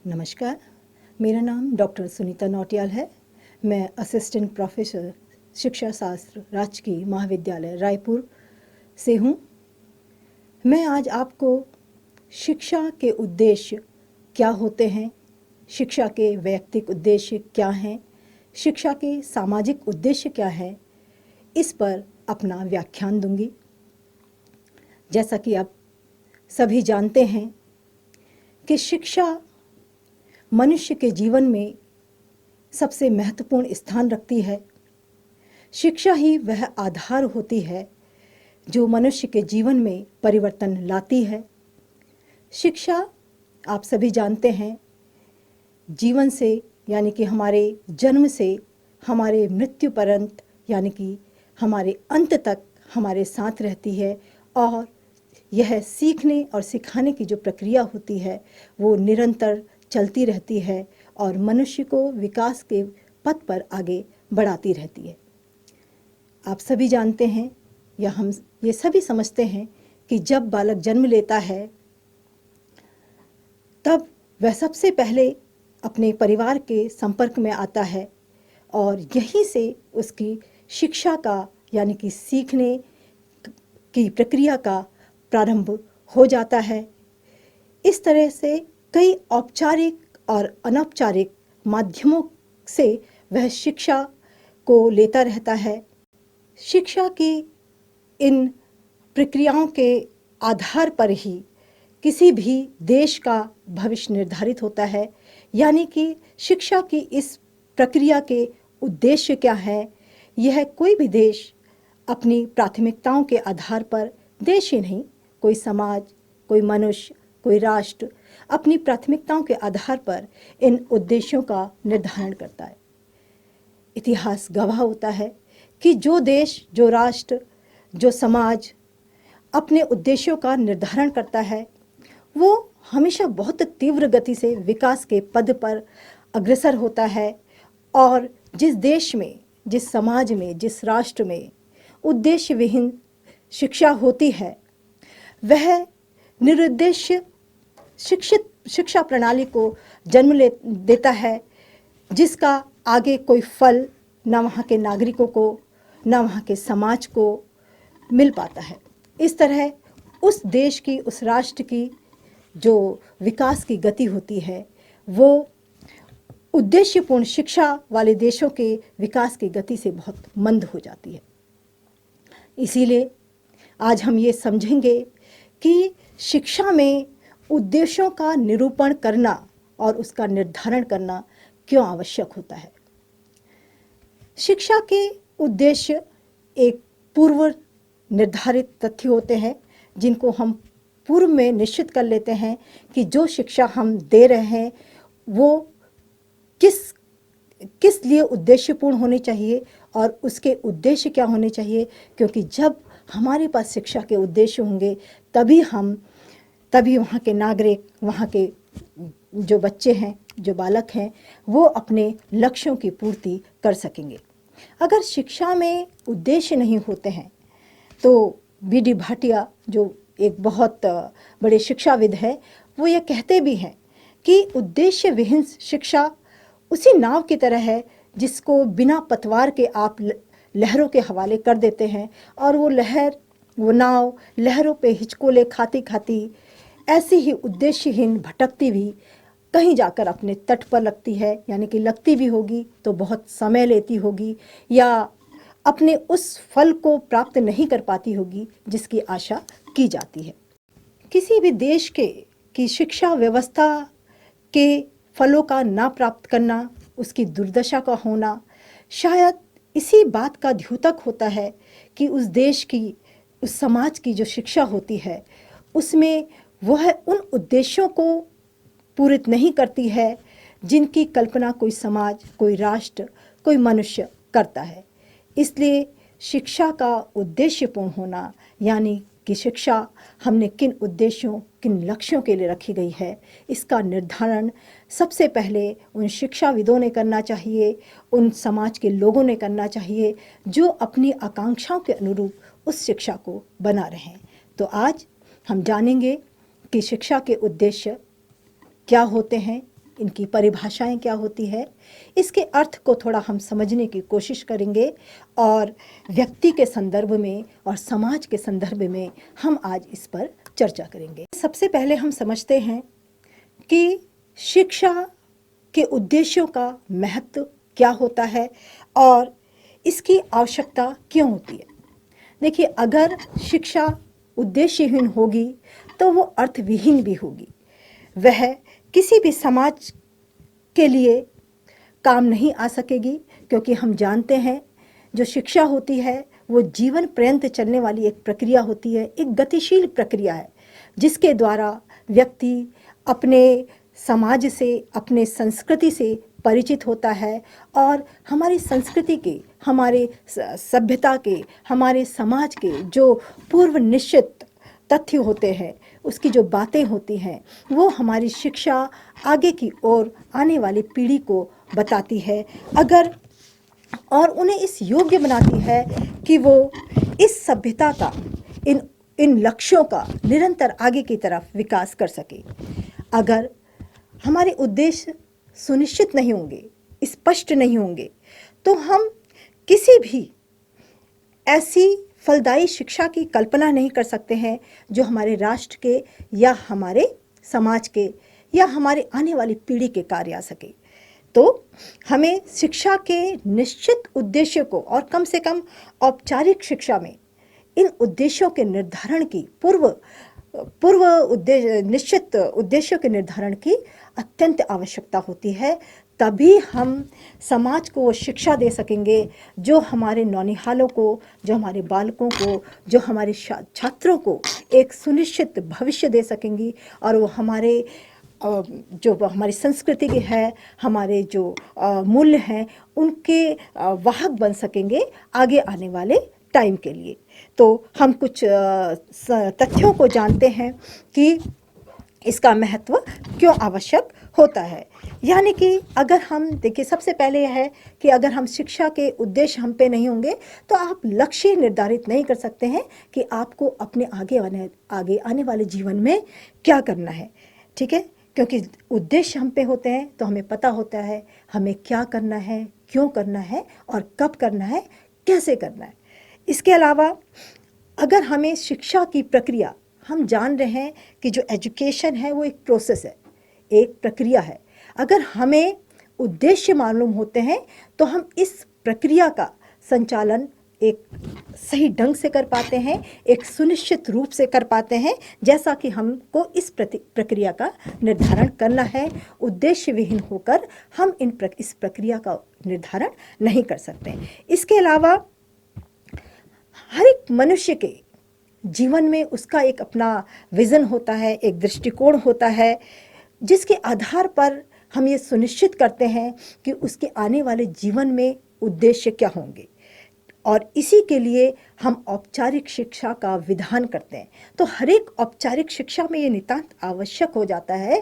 नमस्कार, मेरा नाम डॉक्टर सुनीता नौटियाल है। मैं असिस्टेंट प्रोफेसर शिक्षा शास्त्र राजकीय महाविद्यालय रायपुर से हूँ। मैं आज आपको शिक्षा के उद्देश्य क्या होते हैं, शिक्षा के वैयक्तिक उद्देश्य क्या हैं, शिक्षा के सामाजिक उद्देश्य क्या है, इस पर अपना व्याख्यान दूंगी। जैसा कि आप सभी जानते हैं कि शिक्षा मनुष्य के जीवन में सबसे महत्वपूर्ण स्थान रखती है। शिक्षा ही वह आधार होती है जो मनुष्य के जीवन में परिवर्तन लाती है। शिक्षा आप सभी जानते हैं जीवन से यानी कि हमारे जन्म से हमारे मृत्यु पर्यंत यानी कि हमारे अंत तक हमारे साथ रहती है और यह सीखने और सिखाने की जो प्रक्रिया होती है वो निरंतर चलती रहती है और मनुष्य को विकास के पथ पर आगे बढ़ाती रहती है। आप सभी जानते हैं या हम ये सभी समझते हैं कि जब बालक जन्म लेता है तब वह सबसे पहले अपने परिवार के संपर्क में आता है और यहीं से उसकी शिक्षा का यानी कि सीखने की प्रक्रिया का प्रारंभ हो जाता है। इस तरह से कई औपचारिक और अनौपचारिक माध्यमों से वह शिक्षा को लेता रहता है। शिक्षा की इन प्रक्रियाओं के आधार पर ही किसी भी देश का भविष्य निर्धारित होता है। यानी कि शिक्षा की इस प्रक्रिया के उद्देश्य क्या है, यह कोई भी देश अपनी प्राथमिकताओं के आधार पर, देश ही नहीं कोई समाज, कोई मनुष्य, कोई राष्ट्र अपनी प्राथमिकताओं के आधार पर इन उद्देश्यों का निर्धारण करता है। इतिहास गवाह होता है कि जो देश, जो राष्ट्र, जो समाज अपने उद्देश्यों का निर्धारण करता है वो हमेशा बहुत तीव्र गति से विकास के पद पर अग्रसर होता है। और जिस देश में, जिस समाज में, जिस राष्ट्र में उद्देश्य विहीन शिक्षा होती है वह निरुद्देश्य शिक्षा प्रणाली को जन्म देता है, जिसका आगे कोई फल न वहाँ के नागरिकों को न वहाँ के समाज को मिल पाता है। इस तरह उस देश की, उस राष्ट्र की जो विकास की गति होती है वो उद्देश्यपूर्ण शिक्षा वाले देशों के विकास की गति से बहुत मंद हो जाती है। इसीलिए आज हम ये समझेंगे कि शिक्षा में उद्देश्यों का निरूपण करना और उसका निर्धारण करना क्यों आवश्यक होता है। शिक्षा के उद्देश्य एक पूर्व निर्धारित तथ्य होते हैं जिनको हम पूर्व में निश्चित कर लेते हैं कि जो शिक्षा हम दे रहे हैं वो किस लिए उद्देश्यपूर्ण होनी चाहिए और उसके उद्देश्य क्या होने चाहिए। क्योंकि जब हमारे पास शिक्षा के उद्देश्य होंगे तभी वहाँ के नागरिक, वहाँ के जो बच्चे हैं, जो बालक हैं, वो अपने लक्ष्यों की पूर्ति कर सकेंगे। अगर शिक्षा में उद्देश्य नहीं होते हैं तो बी.डी. भाटिया जो एक बहुत बड़े शिक्षाविद है वो ये कहते भी हैं कि उद्देश्य विहीन शिक्षा उसी नाव की तरह है जिसको बिना पतवार के आप लहरों के हवाले कर देते हैं और वो नाव लहरों पे हिचकोले खाती खाती ऐसी ही उद्देश्यहीन भटकती हुई कहीं जाकर अपने तट पर लगती है। यानी कि लगती भी होगी तो बहुत समय लेती होगी या अपने उस फल को प्राप्त नहीं कर पाती होगी जिसकी आशा की जाती है। किसी भी देश की शिक्षा व्यवस्था के फलों का ना प्राप्त करना, उसकी दुर्दशा का होना शायद इसी बात का द्योतक होता है कि उस देश की, उस समाज की जो शिक्षा होती है उसमें वह उन उद्देश्यों को पूरित नहीं करती है जिनकी कल्पना कोई समाज, कोई राष्ट्र, कोई मनुष्य करता है। इसलिए शिक्षा का उद्देश्यपूर्ण होना यानी कि शिक्षा हमने किन उद्देश्यों, किन लक्ष्यों के लिए रखी गई है, इसका निर्धारण सबसे पहले उन शिक्षाविदों ने करना चाहिए, उन समाज के लोगों ने करना चाहिए जो अपनी आकांक्षाओं के अनुरूप उस शिक्षा को बना रहे हैं। तो आज हम जानेंगे कि शिक्षा के उद्देश्य क्या होते हैं, इनकी परिभाषाएं क्या होती है, इसके अर्थ को थोड़ा हम समझने की कोशिश करेंगे और व्यक्ति के संदर्भ में और समाज के संदर्भ में हम आज इस पर चर्चा करेंगे। सबसे पहले हम समझते हैं कि शिक्षा के उद्देश्यों का महत्व क्या होता है और इसकी आवश्यकता क्यों होती है। देखिए, अगर शिक्षा उद्देश्यहीन होगी तो वो अर्थविहीन भी होगी। वह किसी भी समाज के लिए काम नहीं आ सकेगी, क्योंकि हम जानते हैं जो शिक्षा होती है वो जीवन पर्यंत चलने वाली एक प्रक्रिया होती है, एक गतिशील प्रक्रिया है, जिसके द्वारा व्यक्ति अपने समाज से, अपने संस्कृति से परिचित होता है और हमारी संस्कृति के, हमारे सभ्यता के, हमारे समाज के जो पूर्व निश्चित तथ्य होते हैं, उसकी जो बातें होती हैं, वो हमारी शिक्षा आगे की ओर आने वाली पीढ़ी को बताती है अगर और उन्हें इस योग्य बनाती है कि वो इस सभ्यता का, इन लक्ष्यों का निरंतर आगे की तरफ विकास कर सके। अगर हमारे उद्देश्य सुनिश्चित नहीं होंगे, स्पष्ट नहीं होंगे, तो हम किसी भी ऐसी फलदायी शिक्षा की कल्पना नहीं कर सकते हैं जो हमारे राष्ट्र के या हमारे समाज के या हमारे आने वाली पीढ़ी के कार्य आ सके। तो हमें शिक्षा के निश्चित उद्देश्य को, और कम से कम औपचारिक शिक्षा में इन उद्देश्यों के निर्धारण की निश्चित उद्देश्यों के निर्धारण की अत्यंत आवश्यकता होती है। तभी हम समाज को वो शिक्षा दे सकेंगे जो हमारे नौनिहालों को, जो हमारे बालकों को, जो हमारे छात्रों को एक सुनिश्चित भविष्य दे सकेंगी और वो हमारे जो हमारी संस्कृति के है, हमारे जो मूल्य हैं, उनके वाहक बन सकेंगे आगे आने वाले टाइम के लिए। तो हम कुछ तथ्यों को जानते हैं कि इसका महत्व क्यों आवश्यक होता है। यानी कि अगर हम देखिए, सबसे पहले यह है कि अगर हम शिक्षा के उद्देश्य हम पे नहीं होंगे तो आप लक्ष्य निर्धारित नहीं कर सकते हैं कि आपको अपने आगे आने वाले जीवन में क्या करना है। ठीक है, क्योंकि उद्देश्य हम पे होते हैं तो हमें पता होता है हमें क्या करना है, क्यों करना है और कब करना है, कैसे करना है। इसके अलावा अगर हमें शिक्षा की प्रक्रिया, हम जान रहे हैं कि जो एजुकेशन है वो एक प्रोसेस है, एक प्रक्रिया है। अगर हमें उद्देश्य मालूम होते हैं तो हम इस प्रक्रिया का संचालन एक सही ढंग से कर पाते हैं, एक सुनिश्चित रूप से कर पाते हैं, जैसा कि हमको इस प्रक्रिया का निर्धारण करना है। उद्देश्य विहीन होकर हम इस प्रक्रिया का निर्धारण नहीं कर सकते। इसके अलावा हर एक मनुष्य के जीवन में उसका एक अपना विज़न होता है, एक दृष्टिकोण होता है, जिसके आधार पर हम ये सुनिश्चित करते हैं कि उसके आने वाले जीवन में उद्देश्य क्या होंगे, और इसी के लिए हम औपचारिक शिक्षा का विधान करते हैं। तो हर एक औपचारिक शिक्षा में ये नितांत आवश्यक हो जाता है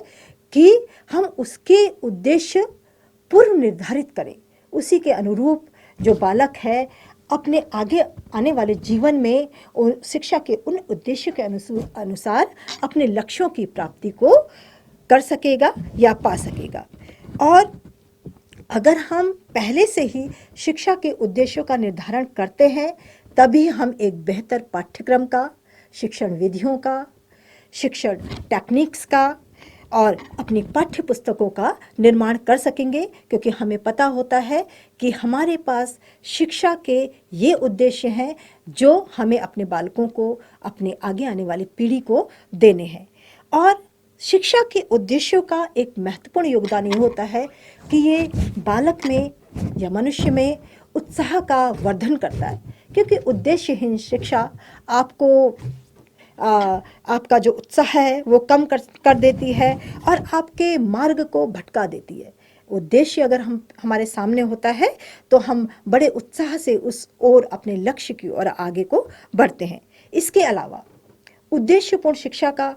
कि हम उसके उद्देश्य पूर्व निर्धारित करें, उसी के अनुरूप जो बालक है अपने आगे आने वाले जीवन में शिक्षा के उन उद्देश्य के अनुसार अपने लक्ष्यों की प्राप्ति को कर सकेगा या पा सकेगा। और अगर हम पहले से ही शिक्षा के उद्देश्यों का निर्धारण करते हैं, तभी हम एक बेहतर पाठ्यक्रम का, शिक्षण विधियों का, शिक्षण टेक्निक्स का और अपनी पाठ्य पुस्तकों का निर्माण कर सकेंगे, क्योंकि हमें पता होता है कि हमारे पास शिक्षा के ये उद्देश्य हैं जो हमें अपने बालकों को, अपने आगे आने वाली पीढ़ी को देने हैं। और शिक्षा के उद्देश्यों का एक महत्वपूर्ण योगदान ये होता है कि ये बालक में या मनुष्य में उत्साह का वर्धन करता है, क्योंकि उद्देश्यहीन शिक्षा आपका जो उत्साह है वो कम कर देती है और आपके मार्ग को भटका देती है। उद्देश्य अगर हमारे सामने होता है तो हम बड़े उत्साह से उस ओर, अपने लक्ष्य की ओर आगे को बढ़ते हैं। इसके अलावा उद्देश्यपूर्ण शिक्षा का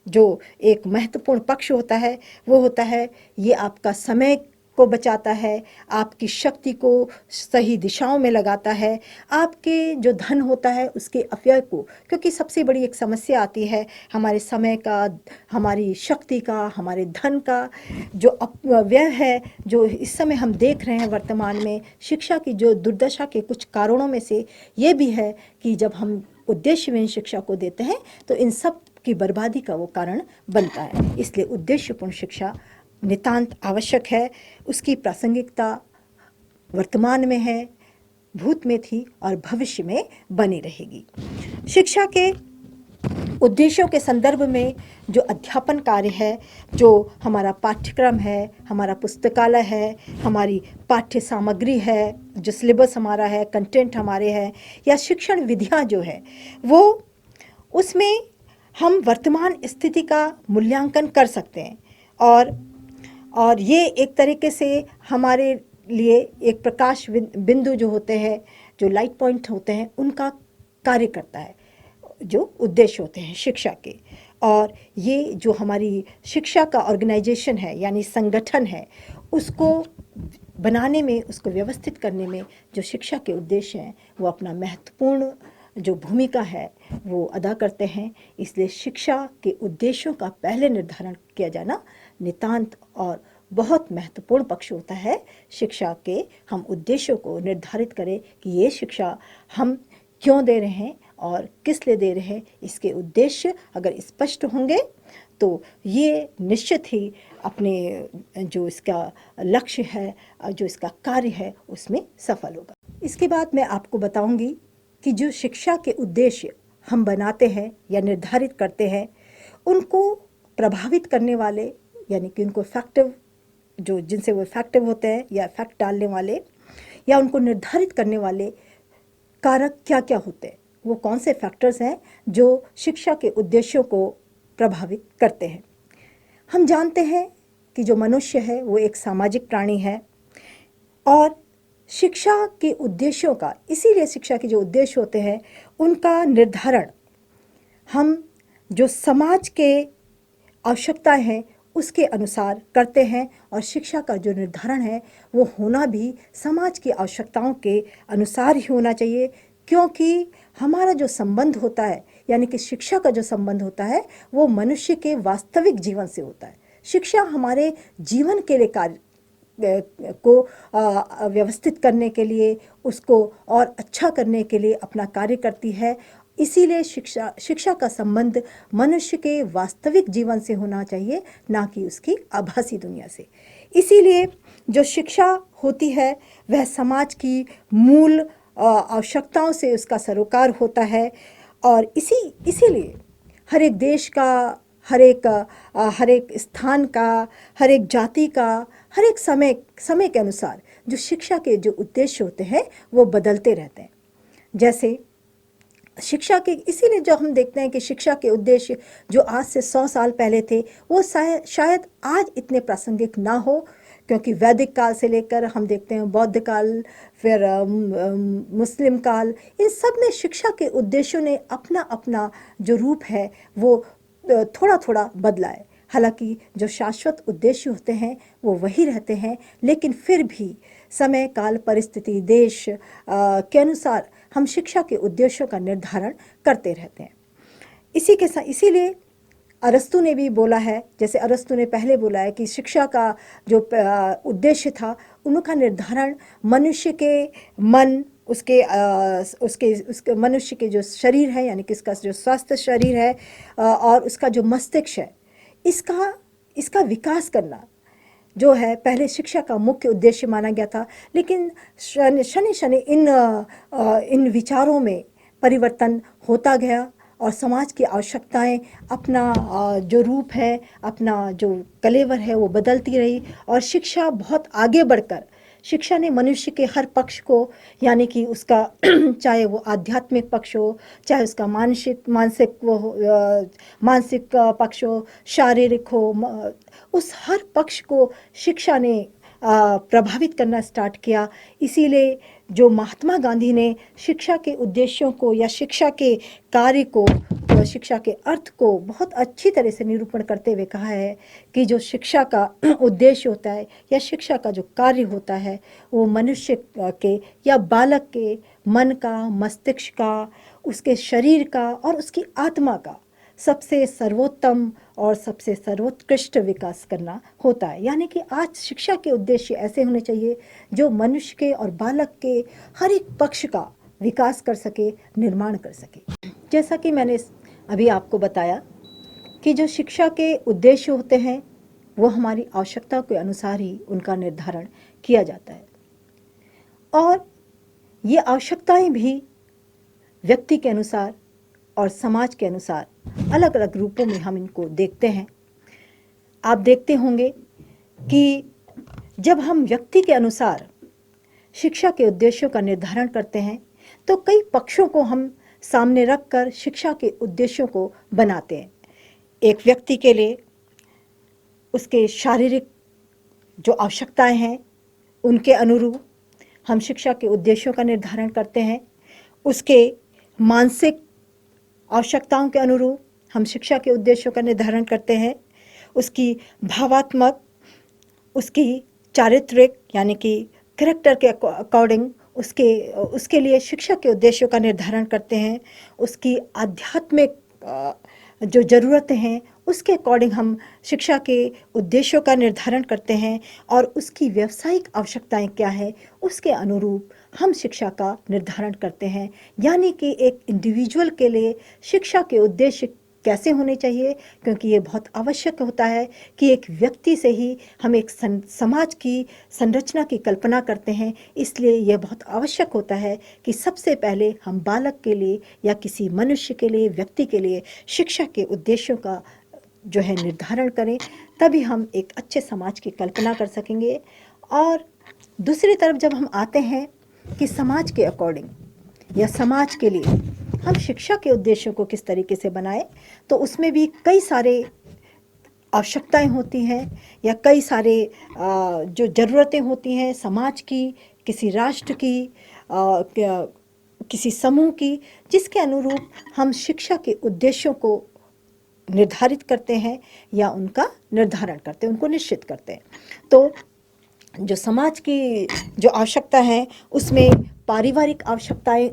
जो एक महत्वपूर्ण पक्ष होता है वो होता है ये आपका समय को बचाता है, आपकी शक्ति को सही दिशाओं में लगाता है, आपके जो धन होता है उसके अपव्यय को, क्योंकि सबसे बड़ी एक समस्या आती है हमारे समय का, हमारी शक्ति का, हमारे धन का जो अपव्यय है, जो इस समय हम देख रहे हैं वर्तमान में। शिक्षा की जो दुर्दशा के कुछ कारणों में से ये भी है कि जब हम उद्देश्यहीन शिक्षा को देते हैं तो इन सब की बर्बादी का वो कारण बनता है। इसलिए उद्देश्यपूर्ण शिक्षा नितांत आवश्यक है। उसकी प्रासंगिकता वर्तमान में है, भूत में थी और भविष्य में बनी रहेगी। शिक्षा के उद्देश्यों के संदर्भ में जो अध्यापन कार्य है, जो हमारा पाठ्यक्रम है, हमारा पुस्तकालय है, हमारी पाठ्य सामग्री है, जो सिलेबस हमारा है, कंटेंट हमारे हैं, या शिक्षण विधियाँ जो है वो, उसमें हम वर्तमान स्थिति का मूल्यांकन कर सकते हैं और ये एक तरीके से हमारे लिए एक प्रकाश बिंदु जो होते हैं, जो लाइट पॉइंट होते हैं, उनका कार्य करता है, जो उद्देश्य होते हैं शिक्षा के। और ये जो हमारी शिक्षा का ऑर्गेनाइजेशन है यानी संगठन है, उसको बनाने में, उसको व्यवस्थित करने में जो शिक्षा के उद्देश्य हैं वो अपना महत्वपूर्ण जो भूमिका है वो अदा करते हैं। इसलिए शिक्षा के उद्देश्यों का पहले निर्धारण किया जाना नितांत और बहुत महत्वपूर्ण पक्ष होता है। शिक्षा के हम उद्देश्यों को निर्धारित करें कि ये शिक्षा हम क्यों दे रहे हैं और किस लिए दे रहे हैं। इसके उद्देश्य अगर स्पष्ट होंगे तो ये निश्चित ही अपने जो इसका लक्ष्य है, जो इसका कार्य है, उसमें सफल होगा। इसके बाद मैं आपको बताऊंगी कि जो शिक्षा के उद्देश्य हम बनाते हैं या निर्धारित करते हैं, उनको प्रभावित करने वाले यानी कि उनको इफेक्टिव, जो जिनसे वो इफेक्टिव होते हैं या इफेक्ट डालने वाले या उनको निर्धारित करने वाले कारक क्या क्या होते हैं, वो कौन से फैक्टर्स हैं जो शिक्षा के उद्देश्यों को प्रभावित करते हैं। हम जानते हैं कि जो मनुष्य है वो एक सामाजिक प्राणी है और शिक्षा के उद्देश्यों का, इसीलिए शिक्षा के जो उद्देश्य होते हैं उनका निर्धारण हम जो समाज के आवश्यकताएं हैं उसके अनुसार करते हैं। और शिक्षा का जो निर्धारण है वो होना भी समाज की आवश्यकताओं के अनुसार ही होना चाहिए, क्योंकि हमारा जो संबंध होता है यानी कि शिक्षा का जो संबंध होता है वो मनुष्य के वास्तविक जीवन से होता है। शिक्षा हमारे जीवन के लिए कार्य को व्यवस्थित करने के लिए, उसको और अच्छा करने के लिए अपना कार्य करती है। इसीलिए शिक्षा का संबंध मनुष्य के वास्तविक जीवन से होना चाहिए, ना कि उसकी आभासी दुनिया से। इसीलिए जो शिक्षा होती है वह समाज की मूल आवश्यकताओं से उसका सरोकार होता है। और इसीलिए हर एक देश का, हर एक स्थान का, हर एक जाति का, हर एक समय के अनुसार जो शिक्षा के जो उद्देश्य होते हैं वो बदलते रहते हैं। जैसे शिक्षा के, इसीलिए जो हम देखते हैं कि शिक्षा के उद्देश्य जो आज से 100 साल पहले थे वो शायद आज इतने प्रासंगिक ना हो, क्योंकि वैदिक काल से लेकर हम देखते हैं बौद्ध काल, फिर मुस्लिम काल, इन सब में शिक्षा के उद्देश्यों ने अपना अपना जो रूप है वो थोड़ा थोड़ा बदला है। हालांकि जो शाश्वत उद्देश्य होते हैं वो वही रहते हैं, लेकिन फिर भी समय, काल, परिस्थिति, देश के अनुसार हम शिक्षा के उद्देश्यों का निर्धारण करते रहते हैं। इसीलिए अरस्तु ने भी बोला है, जैसे अरस्तु ने पहले बोला है कि शिक्षा का जो उद्देश्य था उनका निर्धारण मनुष्य के मन, उसके मनुष्य के जो शरीर है यानी कि इसका जो स्वस्थ शरीर है और उसका जो मस्तिष्क है, इसका विकास करना जो है पहले शिक्षा का मुख्य उद्देश्य माना गया था। लेकिन शनि इन विचारों में परिवर्तन होता गया और समाज की आवश्यकताएं अपना जो रूप है, अपना जो कलेवर है वो बदलती रही। और शिक्षा बहुत आगे बढ़कर शिक्षा ने मनुष्य के हर पक्ष को, यानी कि उसका चाहे वो आध्यात्मिक पक्ष हो, चाहे उसका मानसिक पक्ष हो, शारीरिक हो, उस हर पक्ष को शिक्षा ने प्रभावित करना स्टार्ट किया। इसीलिए जो महात्मा गांधी ने शिक्षा के उद्देश्यों को या शिक्षा के कार्य को शिक्षा के अर्थ को बहुत अच्छी तरह से निरूपण करते हुए कहा है कि जो शिक्षा का उद्देश्य होता है या शिक्षा का जो कार्य होता है वो मनुष्य के या बालक के मन का, मस्तिष्क का, उसके शरीर का और उसकी आत्मा का सबसे सर्वोत्तम और सबसे सर्वोत्कृष्ट विकास करना होता है। यानी कि आज शिक्षा के उद्देश्य ऐसे होने चाहिए जो मनुष्य के और बालक के हर एक पक्ष का विकास कर सके, निर्माण कर सके। जैसा कि मैंने अभी आपको बताया कि जो शिक्षा के उद्देश्य होते हैं वो हमारी आवश्यकता के अनुसार ही उनका निर्धारण किया जाता है और ये आवश्यकताएं भी व्यक्ति के अनुसार और समाज के अनुसार अलग अलग रूपों में हम इनको देखते हैं। आप देखते होंगे कि जब हम व्यक्ति के अनुसार शिक्षा के उद्देश्यों का निर्धारण करते हैं तो कई पक्षों को हम सामने रखकर शिक्षा के उद्देश्यों को बनाते हैं। एक व्यक्ति के लिए उसके शारीरिक जो आवश्यकताएं हैं उनके अनुरूप हम शिक्षा के उद्देश्यों का निर्धारण करते हैं। उसके मानसिक आवश्यकताओं के अनुरूप हम शिक्षा के उद्देश्यों का निर्धारण करते हैं। उसकी भावात्मक, उसकी चारित्रिक यानी कि कैरेक्टर के अकॉर्डिंग उसके लिए शिक्षा के उद्देश्यों का निर्धारण करते हैं। उसकी आध्यात्मिक जो ज़रूरतें हैं उसके अकॉर्डिंग हम शिक्षा के उद्देश्यों का निर्धारण करते हैं और उसकी व्यावसायिक आवश्यकताएं क्या है उसके अनुरूप हम शिक्षा का निर्धारण करते हैं। यानी कि एक इंडिविजुअल के लिए शिक्षा के उद्देश्य कैसे होने चाहिए, क्योंकि ये बहुत आवश्यक होता है कि एक व्यक्ति से ही हम एक समाज की संरचना की कल्पना करते हैं। इसलिए यह बहुत आवश्यक होता है कि सबसे पहले हम बालक के लिए या किसी मनुष्य के लिए, व्यक्ति के लिए शिक्षा के उद्देश्यों का जो है निर्धारण करें, तभी हम एक अच्छे समाज की कल्पना कर सकेंगे। और दूसरी तरफ जब हम आते हैं कि समाज के अकॉर्डिंग या समाज के लिए हम शिक्षा के उद्देश्यों को किस तरीके से बनाएं, तो उसमें भी कई सारे आवश्यकताएं होती हैं या कई सारे जो ज़रूरतें होती हैं समाज की, किसी राष्ट्र की, किसी समूह की, जिसके अनुरूप हम शिक्षा के उद्देश्यों को निर्धारित करते हैं या उनका निर्धारण करते हैं, उनको निश्चित करते हैं। तो जो समाज की जो आवश्यकता है उसमें पारिवारिक आवश्यकताएं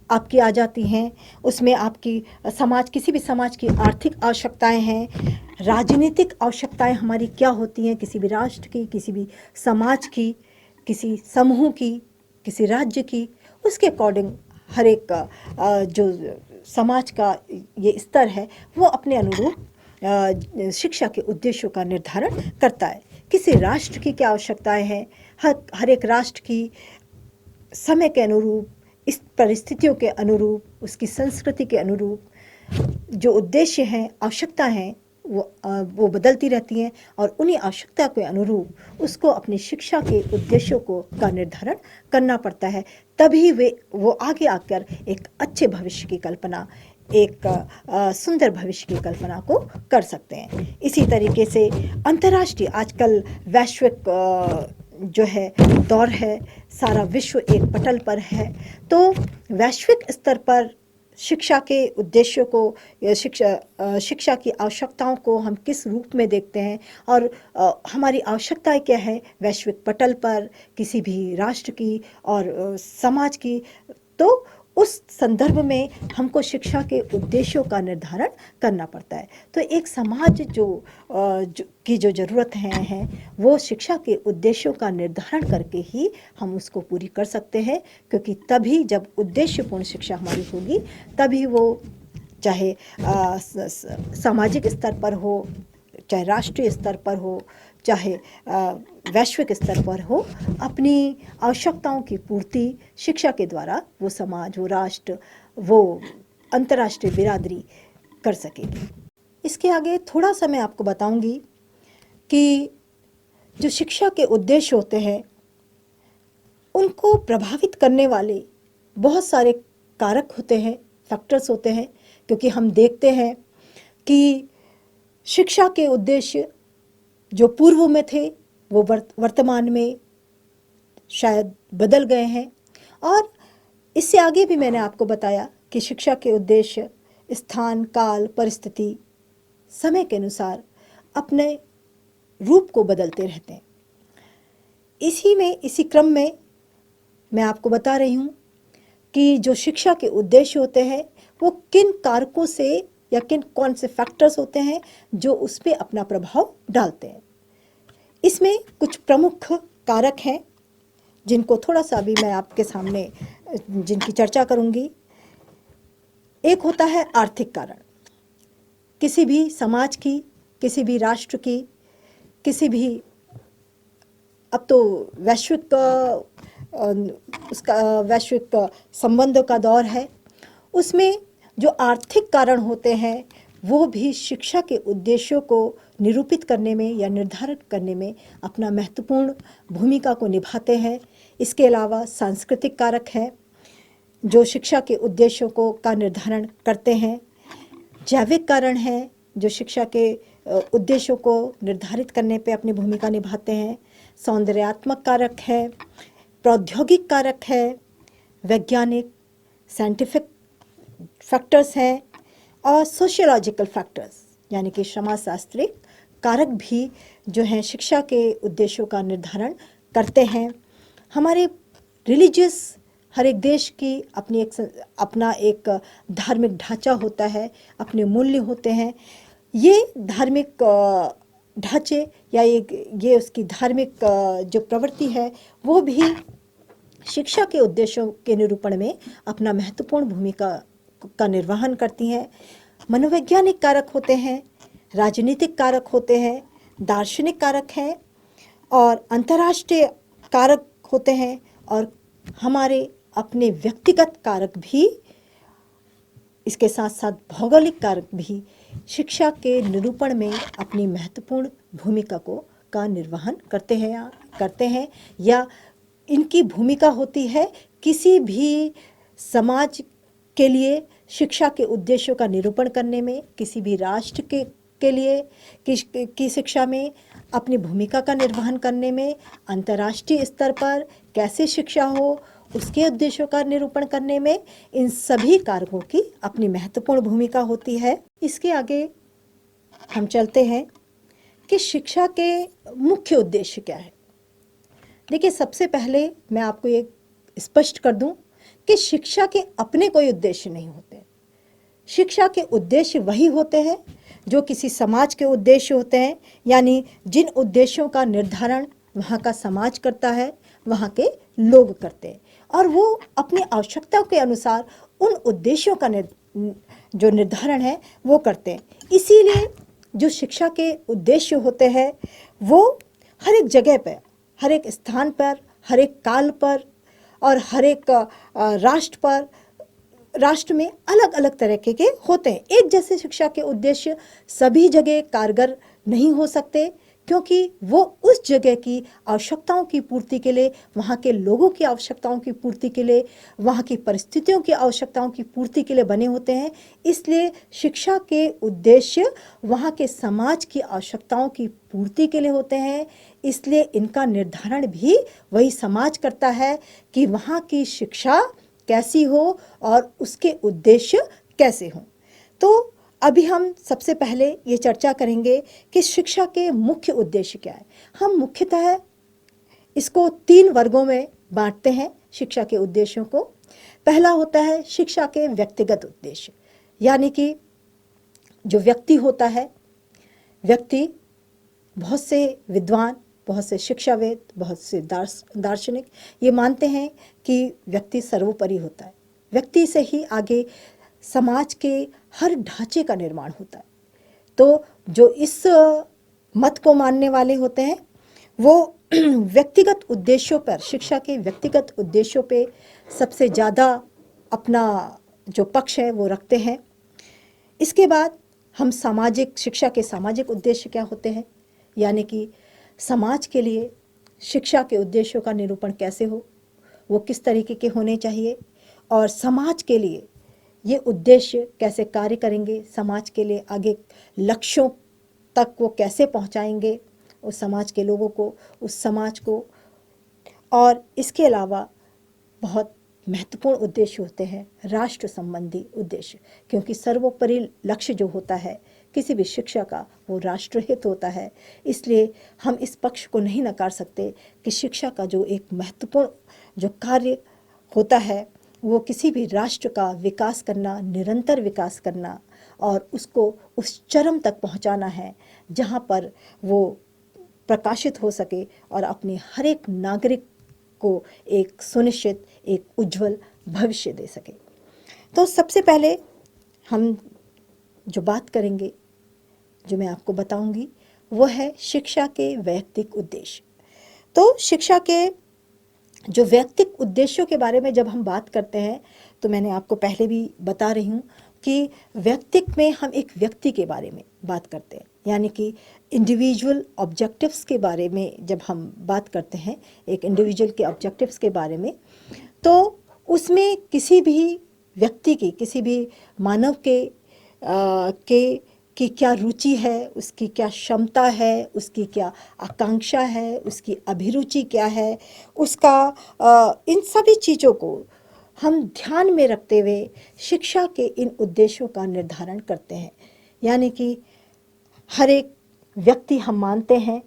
आपकी आ जाती हैं, उसमें आपकी किसी भी समाज की आर्थिक आवश्यकताएं हैं, राजनीतिक आवश्यकताएं हमारी क्या होती हैं, किसी भी राष्ट्र की, किसी भी समाज की, किसी समूह की, किसी राज्य की, उसके अकॉर्डिंग हर एक जो समाज का ये स्तर है वो अपने अनुरूप शिक्षा के उद्देश्यों का निर्धारण करता है। किसी राष्ट्र की क्या आवश्यकताएं हैं, हर एक राष्ट्र की समय के अनुरूप, इस परिस्थितियों के अनुरूप, उसकी संस्कृति के अनुरूप जो उद्देश्य हैं, आवश्यकता हैं, वो बदलती रहती हैं और उन्हीं आवश्यकता के अनुरूप उसको अपनी शिक्षा के उद्देश्यों का निर्धारण करना पड़ता है। तभी वो आगे आकर एक अच्छे भविष्य की कल्पना, एक सुंदर भविष्य की कल्पना को कर सकते हैं। इसी तरीके से अंतर्राष्ट्रीय आजकल वैश्विक जो है दौर है, सारा विश्व एक पटल पर है, तो वैश्विक स्तर पर शिक्षा के उद्देश्यों को, शिक्षा की आवश्यकताओं को हम किस रूप में देखते हैं और हमारी आवश्यकताएं क्या है वैश्विक पटल पर, किसी भी राष्ट्र की और समाज की, तो उस संदर्भ में हमको शिक्षा के उद्देश्यों का निर्धारण करना पड़ता है। तो एक समाज की जो ज़रूरत है वो शिक्षा के उद्देश्यों का निर्धारण करके ही हम उसको पूरी कर सकते हैं, क्योंकि तभी जब उद्देश्यपूर्ण शिक्षा हमारी होगी तभी वो चाहे सामाजिक स्तर पर हो, चाहे राष्ट्रीय स्तर पर हो, चाहे वैश्विक स्तर पर हो, अपनी आवश्यकताओं की पूर्ति शिक्षा के द्वारा वो समाज, वो राष्ट्र, वो अंतर्राष्ट्रीय बिरादरी कर सकेगी। इसके आगे थोड़ा सा मैं आपको बताऊंगी कि जो शिक्षा के उद्देश्य होते हैं उनको प्रभावित करने वाले बहुत सारे कारक होते हैं, फैक्टर्स होते हैं, क्योंकि हम देखते हैं कि शिक्षा के उद्देश्य जो पूर्व में थे वो वर्तमान में शायद बदल गए हैं। और इससे आगे भी मैंने आपको बताया कि शिक्षा के उद्देश्य स्थान, काल, परिस्थिति, समय के अनुसार अपने रूप को बदलते रहते हैं। इसी क्रम में मैं आपको बता रही हूँ कि जो शिक्षा के उद्देश्य होते हैं वो किन कारकों से या कौन से फैक्टर्स होते हैं जो उस पर अपना प्रभाव डालते हैं। इसमें कुछ प्रमुख कारक हैं जिनको थोड़ा सा भी मैं आपके सामने जिनकी चर्चा करूंगी। एक होता है आर्थिक कारण। किसी भी समाज की, किसी भी राष्ट्र की, किसी भी, अब तो वैश्विक संबंधों का दौर है, उसमें जो आर्थिक कारण होते हैं वो भी शिक्षा के उद्देश्यों को निरूपित करने में या निर्धारित करने में अपना महत्वपूर्ण भूमिका को निभाते हैं। इसके अलावा सांस्कृतिक कारक हैं जो शिक्षा के उद्देश्यों का निर्धारण करते हैं। जैविक कारण हैं जो शिक्षा के उद्देश्यों को निर्धारित करने पे अपनी भूमिका निभाते हैं। सौंदर्यात्मक कारक है, प्रौद्योगिक कारक है, वैज्ञानिक साइंटिफिक फैक्टर्स हैं और सोशियोलॉजिकल फैक्टर्स यानी कि समाजशास्त्रिक कारक भी जो हैं शिक्षा के उद्देश्यों का निर्धारण करते हैं। हमारे रिलीजियस, हर एक देश की अपना एक धार्मिक ढांचा होता है, अपने मूल्य होते हैं। ये धार्मिक ढांचे या ये उसकी धार्मिक जो प्रवृत्ति है वो भी शिक्षा के उद्देश्यों के निरूपण में अपना महत्वपूर्ण भूमिका का निर्वहन करती हैं। मनोवैज्ञानिक कारक होते हैं, राजनीतिक कारक होते हैं, दार्शनिक कारक हैं और अंतर्राष्ट्रीय कारक होते हैं और हमारे अपने व्यक्तिगत कारक भी, इसके साथ साथ भौगोलिक कारक भी शिक्षा के निरूपण में अपनी महत्वपूर्ण भूमिका का निर्वहन करते हैं या इनकी भूमिका होती है किसी भी समाज के लिए शिक्षा के उद्देश्यों का निरूपण करने में, किसी भी राष्ट्र के लिए की शिक्षा में अपनी भूमिका का निर्वहन करने में, अंतर्राष्ट्रीय स्तर पर कैसे शिक्षा हो उसके उद्देश्यों का निरूपण करने में, इन सभी कारकों की अपनी महत्वपूर्ण भूमिका होती है। इसके आगे हम चलते हैं कि शिक्षा के मुख्य उद्देश्य क्या है। देखिए, सबसे पहले मैं आपको ये स्पष्ट कर दूं कि शिक्षा के अपने कोई उद्देश्य नहीं होते। शिक्षा के उद्देश्य वही होते हैं जो किसी समाज के उद्देश्य होते हैं, यानी जिन उद्देश्यों का निर्धारण वहाँ का समाज करता है, वहाँ के लोग करते हैं और वो अपनी आवश्यकताओं के अनुसार उन उद्देश्यों का जो निर्धारण है वो करते हैं। इसीलिए जो शिक्षा के उद्देश्य होते हैं वो हर एक जगह पर, हर एक स्थान पर, हर एक काल पर और हर एक राष्ट्र में अलग अलग तरह के होते हैं। एक जैसे शिक्षा के उद्देश्य सभी जगह कारगर नहीं हो सकते क्योंकि वो उस जगह की आवश्यकताओं की पूर्ति के लिए, वहाँ के लोगों की आवश्यकताओं की पूर्ति के लिए, वहाँ की परिस्थितियों की आवश्यकताओं की पूर्ति के लिए बने होते हैं। इसलिए शिक्षा के उद्देश्य वहाँ के समाज की आवश्यकताओं की पूर्ति के लिए होते हैं। इसलिए इनका निर्धारण भी वही समाज करता है कि वहाँ की शिक्षा कैसी हो और उसके उद्देश्य कैसे हों। तो अभी हम सबसे पहले ये चर्चा करेंगे कि शिक्षा के मुख्य उद्देश्य क्या है। हम मुख्यतः इसको 3 वर्गों में बांटते हैं शिक्षा के उद्देश्यों को। पहला होता है शिक्षा के व्यक्तिगत उद्देश्य, यानी कि जो व्यक्ति होता है, व्यक्ति, बहुत से विद्वान, बहुत से शिक्षाविद, बहुत से दार्शनिक ये मानते हैं कि व्यक्ति सर्वोपरि होता है। व्यक्ति से ही आगे समाज के हर ढांचे का निर्माण होता है। तो जो इस मत को मानने वाले होते हैं वो व्यक्तिगत उद्देश्यों पर, शिक्षा के व्यक्तिगत उद्देश्यों पे सबसे ज़्यादा अपना जो पक्ष है वो रखते हैं। इसके बाद हम शिक्षा के सामाजिक उद्देश्य क्या होते हैं, यानी कि समाज के लिए शिक्षा के उद्देश्यों का निरूपण कैसे हो, वो किस तरीके के होने चाहिए और समाज के लिए ये उद्देश्य कैसे कार्य करेंगे, समाज के लिए आगे लक्ष्यों तक वो कैसे पहुंचाएंगे उस समाज के लोगों को, उस समाज को। और इसके अलावा बहुत महत्वपूर्ण उद्देश्य होते हैं राष्ट्र संबंधी उद्देश्य, क्योंकि सर्वोपरि लक्ष्य जो होता है किसी भी शिक्षा का वो राष्ट्रहित होता है। इसलिए हम इस पक्ष को नहीं नकार सकते कि शिक्षा का जो एक महत्वपूर्ण जो कार्य होता है वो किसी भी राष्ट्र का विकास करना, निरंतर विकास करना और उसको उस चरम तक पहुंचाना है जहां पर वो प्रकाशित हो सके और अपने हर एक नागरिक को एक सुनिश्चित, एक उज्जवल भविष्य दे सके। तो सबसे पहले हम जो बात करेंगे, जो मैं आपको बताऊंगी, वो है शिक्षा के वैयक्तिक उद्देश्य। तो शिक्षा के जो वैयक्तिक उद्देश्यों के बारे में जब हम बात करते हैं तो मैंने आपको पहले भी बता रही हूँ कि वैयक्तिक में हम एक व्यक्ति के बारे में बात करते हैं, यानी कि इंडिविजुअल ऑब्जेक्टिव्स के बारे में जब हम बात करते हैं, एक इंडिविजुअल के ऑब्जेक्टिव्स के बारे में, तो उसमें किसी भी व्यक्ति की, किसी भी मानव की क्या रुचि है, उसकी क्या क्षमता है, उसकी क्या आकांक्षा है, उसकी अभिरुचि क्या है, उसका इन सभी चीज़ों को हम ध्यान में रखते हुए शिक्षा के इन उद्देश्यों का निर्धारण करते हैं। यानी कि हर एक व्यक्ति हम मानते हैं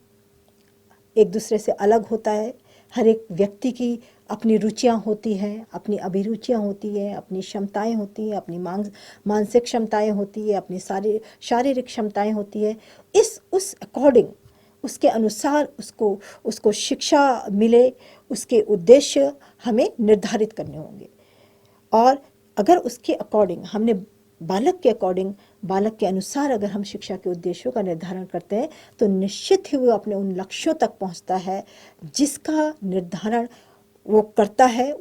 एक दूसरे से अलग होता है, हर एक व्यक्ति की अपनी रुचियां होती हैं, अपनी अभिरुचियां होती हैं, अपनी क्षमताएं होती हैं, अपनी मानसिक क्षमताएं होती है, अपनी शारीरिक क्षमताएं होती है। उस अकॉर्डिंग, उसके अनुसार उसको शिक्षा मिले, उसके उद्देश्य हमें निर्धारित करने होंगे। और अगर उसके अकॉर्डिंग हमने बालक के अनुसार अगर हम शिक्षा के उद्देश्यों का निर्धारण करते हैं तो निश्चित ही वो अपने उन लक्ष्यों तक पहुंचता है जिसका निर्धारण वो करता है,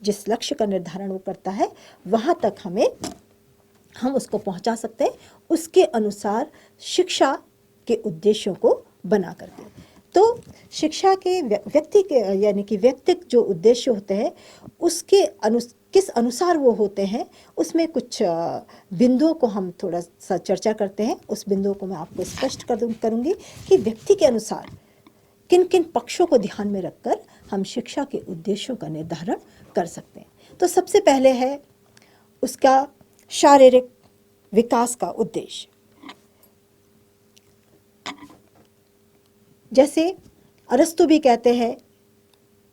जिस लक्ष्य का निर्धारण वो करता है वहाँ तक हम उसको पहुँचा सकते हैं, उसके अनुसार शिक्षा के उद्देश्यों को बना करके। तो शिक्षा के व्यक्ति के यानी कि व्यक्तिक जो उद्देश्य होते हैं उसके किस अनुसार वो होते हैं, उसमें कुछ बिंदुओं को हम थोड़ा सा चर्चा करते हैं। उस बिंदुओं को मैं आपको स्पष्ट करूँगी कि व्यक्ति के अनुसार किन किन पक्षों को ध्यान में रखकर हम शिक्षा के उद्देश्यों का निर्धारण कर सकते हैं। तो सबसे पहले है उसका शारीरिक विकास का उद्देश्य। जैसे अरस्तु भी कहते हैं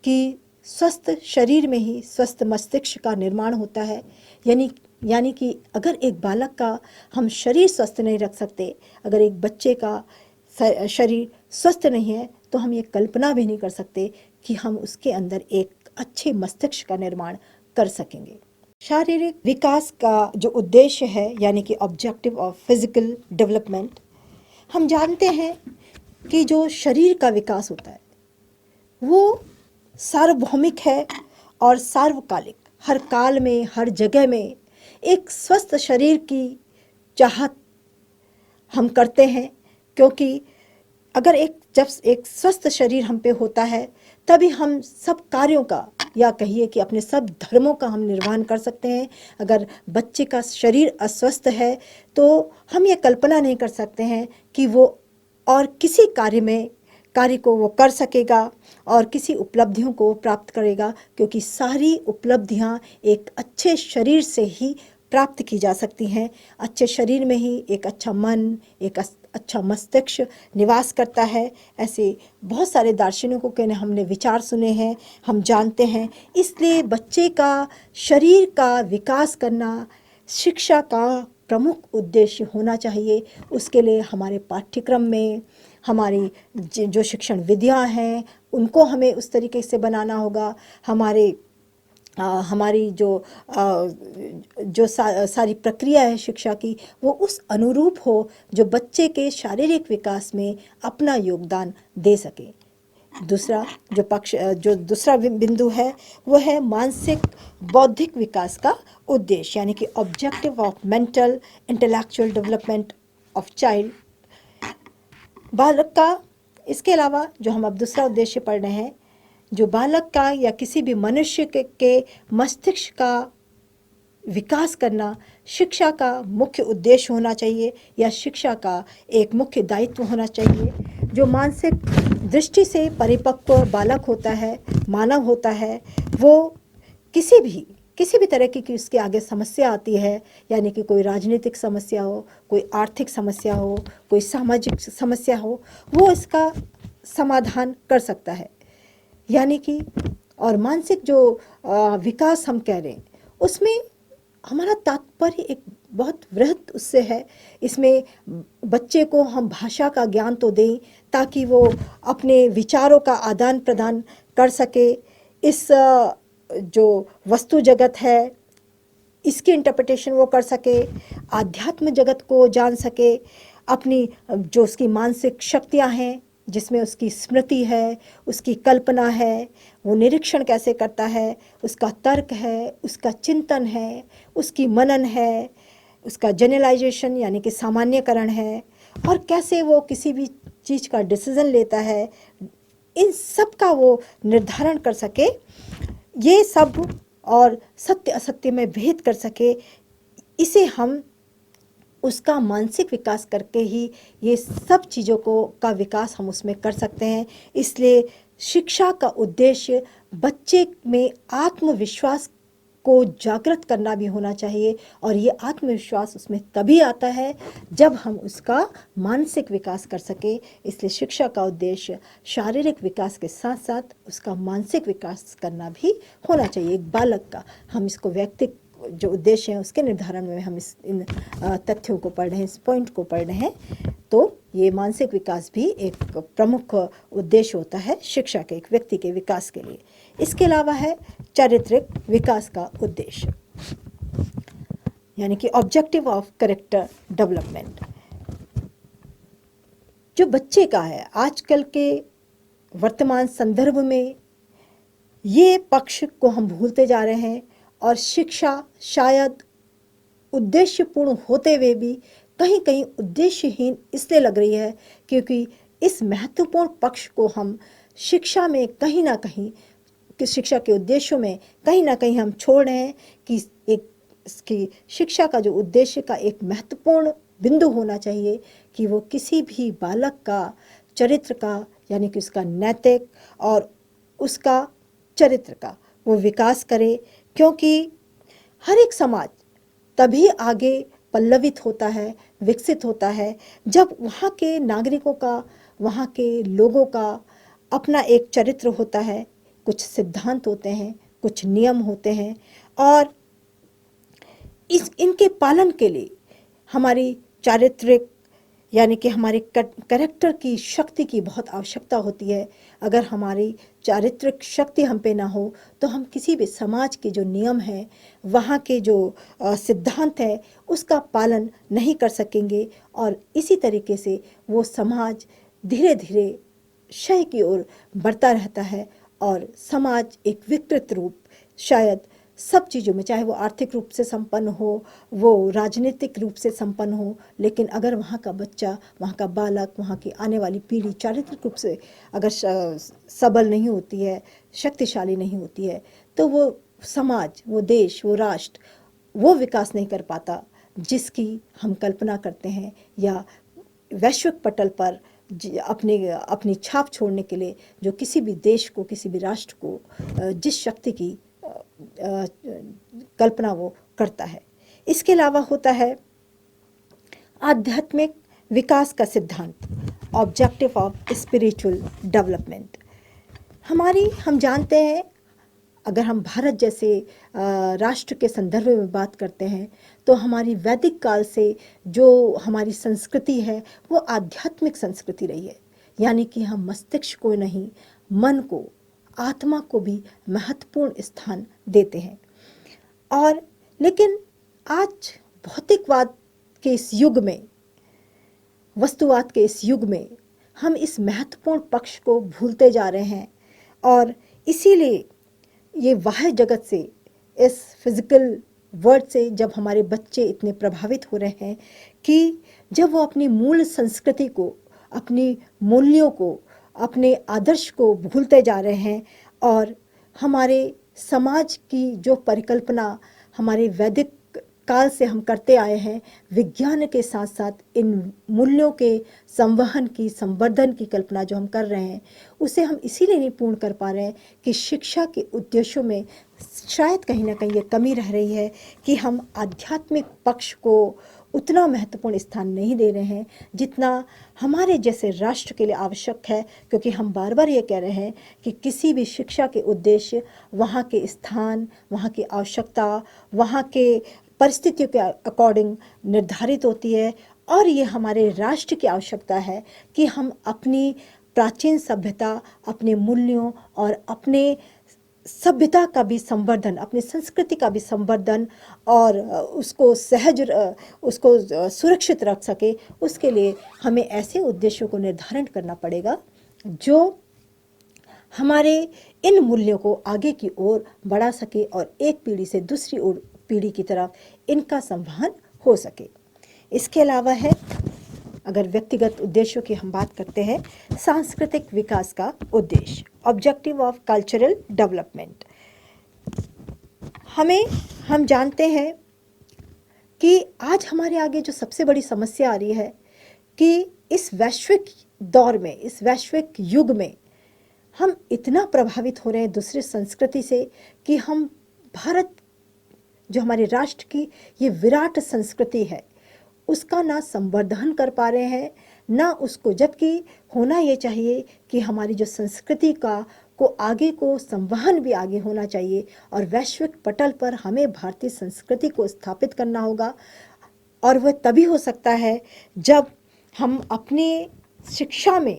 कि स्वस्थ शरीर में ही स्वस्थ मस्तिष्क का निर्माण होता है। यानी कि अगर एक बालक का हम शरीर स्वस्थ नहीं रख सकते, अगर एक बच्चे का शरीर स्वस्थ नहीं है, तो हम ये कल्पना भी नहीं कर सकते कि हम उसके अंदर एक अच्छे मस्तिष्क का निर्माण कर सकेंगे। शारीरिक विकास का जो उद्देश्य है, यानी कि ऑब्जेक्टिव ऑफ फिजिकल डेवलपमेंट, हम जानते हैं कि जो शरीर का विकास होता है वो सार्वभौमिक है और सार्वकालिक। हर काल में, हर जगह में एक स्वस्थ शरीर की चाहत हम करते हैं, क्योंकि अगर जब एक स्वस्थ शरीर हम पे होता है तभी हम सब कार्यों का, या कहिए कि अपने सब धर्मों का हम निर्वहन कर सकते हैं। अगर बच्चे का शरीर अस्वस्थ है तो हम ये कल्पना नहीं कर सकते हैं कि वो और किसी कार्य को वो कर सकेगा और किसी उपलब्धियों को प्राप्त करेगा, क्योंकि सारी उपलब्धियां एक अच्छे शरीर से ही प्राप्त की जा सकती हैं। अच्छे शरीर में ही एक अच्छा मन, एक अच्छा मस्तिष्क निवास करता है। ऐसे बहुत सारे दार्शनिकों के हमने विचार सुने हैं, हम जानते हैं। इसलिए बच्चे का शरीर का विकास करना शिक्षा का प्रमुख उद्देश्य होना चाहिए। उसके लिए हमारे पाठ्यक्रम में हमारी जो शिक्षण विधियाँ हैं उनको हमें उस तरीके से बनाना होगा। हमारी जो सारी प्रक्रिया है शिक्षा की वो उस अनुरूप हो जो बच्चे के शारीरिक विकास में अपना योगदान दे सके। जो दूसरा बिंदु है वो है मानसिक बौद्धिक विकास का उद्देश्य, यानी कि objective of mental intellectual development of child, बालक का। इसके अलावा जो हम अब दूसरा उद्देश्य पढ़ रहे हैं, जो बालक का या किसी भी मनुष्य के मस्तिष्क का विकास करना शिक्षा का मुख्य उद्देश्य होना चाहिए, या शिक्षा का एक मुख्य दायित्व होना चाहिए। जो मानसिक दृष्टि से परिपक्व बालक होता है, मानव होता है, वो किसी भी तरह की उसके आगे समस्या आती है, यानी कि कोई राजनीतिक समस्या हो, कोई आर्थिक समस्या हो, कोई सामाजिक समस्या हो, वो इसका समाधान कर सकता है। यानी कि और मानसिक जो विकास हम कह रहे हैं, उसमें हमारा तात्पर्य एक बहुत वृहद उससे है। इसमें बच्चे को हम भाषा का ज्ञान तो दें ताकि वो अपने विचारों का आदान प्रदान कर सके, इस जो वस्तु जगत है इसकी इंटरप्रिटेशन वो कर सके, आध्यात्म जगत को जान सके, अपनी जो उसकी मानसिक शक्तियाँ हैं जिसमें उसकी स्मृति है, उसकी कल्पना है, वो निरीक्षण कैसे करता है, उसका तर्क है, उसका चिंतन है, उसकी मनन है, उसका जनरलाइजेशन यानी कि सामान्यकरण है, और कैसे वो किसी भी चीज़ का डिसीज़न लेता है, इन सब का वो निर्धारण कर सके, ये सब और सत्य असत्य में भेद कर सके। इसे हम उसका मानसिक विकास करके ही ये सब चीज़ों का विकास हम उसमें कर सकते हैं। इसलिए शिक्षा का उद्देश्य बच्चे में आत्मविश्वास को जागृत करना भी होना चाहिए, और ये आत्मविश्वास उसमें तभी आता है जब हम उसका मानसिक विकास कर सके। इसलिए शिक्षा का उद्देश्य शारीरिक विकास के साथ साथ उसका मानसिक विकास करना भी होना चाहिए एक बालक का। हम इसको व्यक्तिगत जो उद्देश्य है उसके निर्धारण में हम इन तथ्यों को पढ़ रहे हैं, इस पॉइंट को पढ़ रहे हैं। तो ये मानसिक विकास भी एक प्रमुख उद्देश्य होता है शिक्षा के, एक व्यक्ति के विकास के लिए। इसके अलावा है चारित्रिक विकास का उद्देश्य, यानी कि ऑब्जेक्टिव ऑफ कैरेक्टर डेवलपमेंट। जो बच्चे का है आजकल के वर्तमान संदर्भ में, ये पक्ष को हम भूलते जा रहे हैं, और शिक्षा शायद उद्देश्यपूर्ण होते हुए भी कहीं कहीं उद्देश्यहीन इसलिए लग रही है क्योंकि इस महत्वपूर्ण पक्ष को हम शिक्षा में कहीं ना कहीं, कि शिक्षा के उद्देश्यों में कहीं ना कहीं हम छोड़ रहे हैं कि एक इसकी शिक्षा का जो उद्देश्य का एक महत्वपूर्ण बिंदु होना चाहिए कि वो किसी भी बालक का चरित्र का, यानी कि उसका नैतिक और उसका चरित्र का वो विकास करे। क्योंकि हर एक समाज तभी आगे पल्लवित होता है, विकसित होता है, जब वहाँ के नागरिकों का, वहाँ के लोगों का अपना एक चरित्र होता है, कुछ सिद्धांत होते हैं, कुछ नियम होते हैं, और इनके पालन के लिए हमारी चारित्रिक यानी कि हमारे कैरेक्टर की शक्ति की बहुत आवश्यकता होती है। अगर हमारी चारित्रिक शक्ति हम पे ना हो तो हम किसी भी समाज के जो नियम हैं, वहाँ के जो सिद्धांत है, उसका पालन नहीं कर सकेंगे, और इसी तरीके से वो समाज धीरे धीरे क्षय की ओर बढ़ता रहता है, और समाज एक विकृत रूप शायद सब चीज़ों में, चाहे वो आर्थिक रूप से संपन्न हो, वो राजनीतिक रूप से संपन्न हो, लेकिन अगर वहाँ का बच्चा, वहाँ का बालक, वहाँ की आने वाली पीढ़ी चारित्रिक रूप से अगर सबल नहीं होती है, शक्तिशाली नहीं होती है, तो वो समाज, वो देश, वो राष्ट्र वो विकास नहीं कर पाता जिसकी हम कल्पना करते हैं, या वैश्विक पटल पर अपनी छाप छोड़ने के लिए जो किसी भी देश को, किसी भी राष्ट्र को जिस शक्ति की कल्पना वो करता है। इसके अलावा होता है आध्यात्मिक विकास का सिद्धांत, ऑब्जेक्टिव ऑफ स्पिरिचुअल डेवलपमेंट। हम जानते हैं, अगर हम भारत जैसे राष्ट्र के संदर्भ में बात करते हैं तो हमारी वैदिक काल से जो हमारी संस्कृति है वो आध्यात्मिक संस्कृति रही है, यानी कि हम मस्तिष्क को नहीं, मन को, आत्मा को भी महत्वपूर्ण स्थान देते हैं। और लेकिन आज भौतिकवाद के इस युग में, वस्तुवाद के इस युग में हम इस महत्वपूर्ण पक्ष को भूलते जा रहे हैं, और इसीलिए ये बाह्य जगत से, इस फिजिकल वर्ल्ड से जब हमारे बच्चे इतने प्रभावित हो रहे हैं कि जब वो अपनी मूल संस्कृति को, अपनी मूल्यों को, अपने आदर्श को भूलते जा रहे हैं, और हमारे समाज की जो परिकल्पना हमारे वैदिक काल से हम करते आए हैं, विज्ञान के साथ साथ इन मूल्यों के संवहन की, संवर्धन की कल्पना जो हम कर रहे हैं, उसे हम इसीलिए नहीं पूर्ण कर पा रहे हैं कि शिक्षा के उद्देश्यों में शायद कहीं ना कहीं ये कमी रह रही है कि हम आध्यात्मिक पक्ष को उतना महत्वपूर्ण स्थान नहीं दे रहे हैं जितना हमारे जैसे राष्ट्र के लिए आवश्यक है। क्योंकि हम बार बार ये कह रहे हैं कि किसी भी शिक्षा के उद्देश्य वहाँ के स्थान, वहाँ की आवश्यकता, वहाँ के परिस्थितियों के अकॉर्डिंग निर्धारित होती है। और ये हमारे राष्ट्र की आवश्यकता है कि हम अपनी प्राचीन सभ्यता, अपने मूल्यों और अपने सभ्यता का भी संवर्धन, अपनी संस्कृति का भी संवर्धन और उसको सुरक्षित रख सके, उसके लिए हमें ऐसे उद्देश्यों को निर्धारण करना पड़ेगा जो हमारे इन मूल्यों को आगे की ओर बढ़ा सके और एक पीढ़ी से दूसरी पीढ़ी की तरफ इनका संवहन हो सके। इसके अलावा है, अगर व्यक्तिगत उद्देश्यों की हम बात करते हैं, सांस्कृतिक विकास का उद्देश्य, ऑब्जेक्टिव ऑफ कल्चरल डेवलपमेंट। हम जानते हैं कि आज हमारे आगे जो सबसे बड़ी समस्या आ रही है कि इस वैश्विक दौर में, इस वैश्विक युग में हम इतना प्रभावित हो रहे हैं दूसरी संस्कृति से कि हम भारत, जो हमारे राष्ट्र की ये विराट संस्कृति है, उसका ना संवर्धन कर पा रहे हैं, ना उसको, जबकि होना ये चाहिए कि हमारी जो संस्कृति को आगे को संवहन भी आगे होना चाहिए और वैश्विक पटल पर हमें भारतीय संस्कृति को स्थापित करना होगा। और वह तभी हो सकता है जब हम अपने शिक्षा में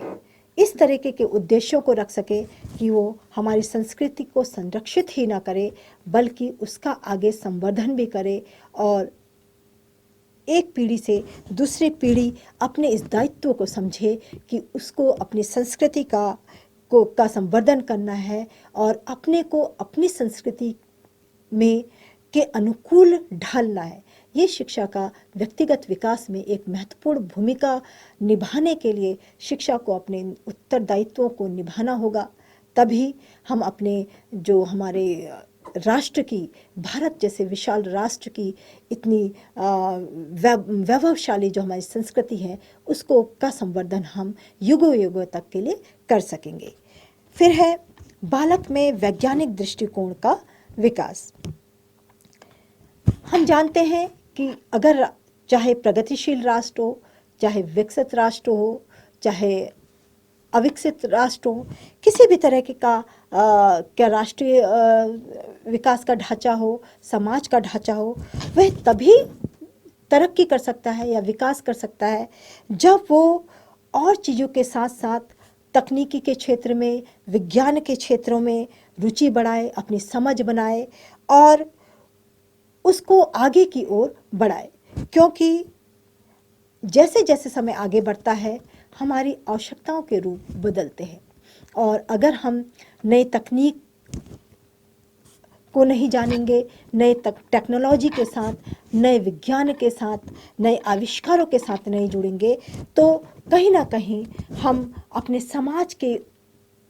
इस तरीके के उद्देश्यों को रख सके कि वो हमारी संस्कृति को संरक्षित ही ना करे बल्कि उसका आगे संवर्धन भी करे और एक पीढ़ी से दूसरी पीढ़ी अपने इस दायित्व को समझे कि उसको अपनी संस्कृति का संवर्धन करना है और अपने को अपनी संस्कृति में के अनुकूल ढालना है। ये शिक्षा का व्यक्तिगत विकास में एक महत्वपूर्ण भूमिका निभाने के लिए शिक्षा को अपने उत्तरदायित्वों को निभाना होगा। तभी हम अपने जो हमारे राष्ट्र की, भारत जैसे विशाल राष्ट्र की इतनी वैभवशाली जो हमारी संस्कृति है उसको का संवर्धन हम युगों युगों तक के लिए कर सकेंगे। फिर है बालक में वैज्ञानिक दृष्टिकोण का विकास। हम जानते हैं कि अगर चाहे प्रगतिशील राष्ट्र हो, चाहे विकसित राष्ट्र हो, चाहे अविकसित राष्ट्र हो, किसी भी तरह के क्या राष्ट्रीय विकास का ढांचा हो, समाज का ढांचा हो, वह तभी तरक्की कर सकता है या विकास कर सकता है जब वो और चीज़ों के साथ साथ तकनीकी के क्षेत्र में, विज्ञान के क्षेत्रों में रुचि बढ़ाए, अपनी समझ बनाए और उसको आगे की ओर बढ़ाए। क्योंकि जैसे जैसे समय आगे बढ़ता है हमारी आवश्यकताओं के रूप बदलते हैं और अगर हम नई तकनीक को नहीं जानेंगे, नए टेक्नोलॉजी के साथ, नए विज्ञान के साथ, नए आविष्कारों के साथ नहीं जुड़ेंगे तो कहीं ना कहीं हम अपने समाज के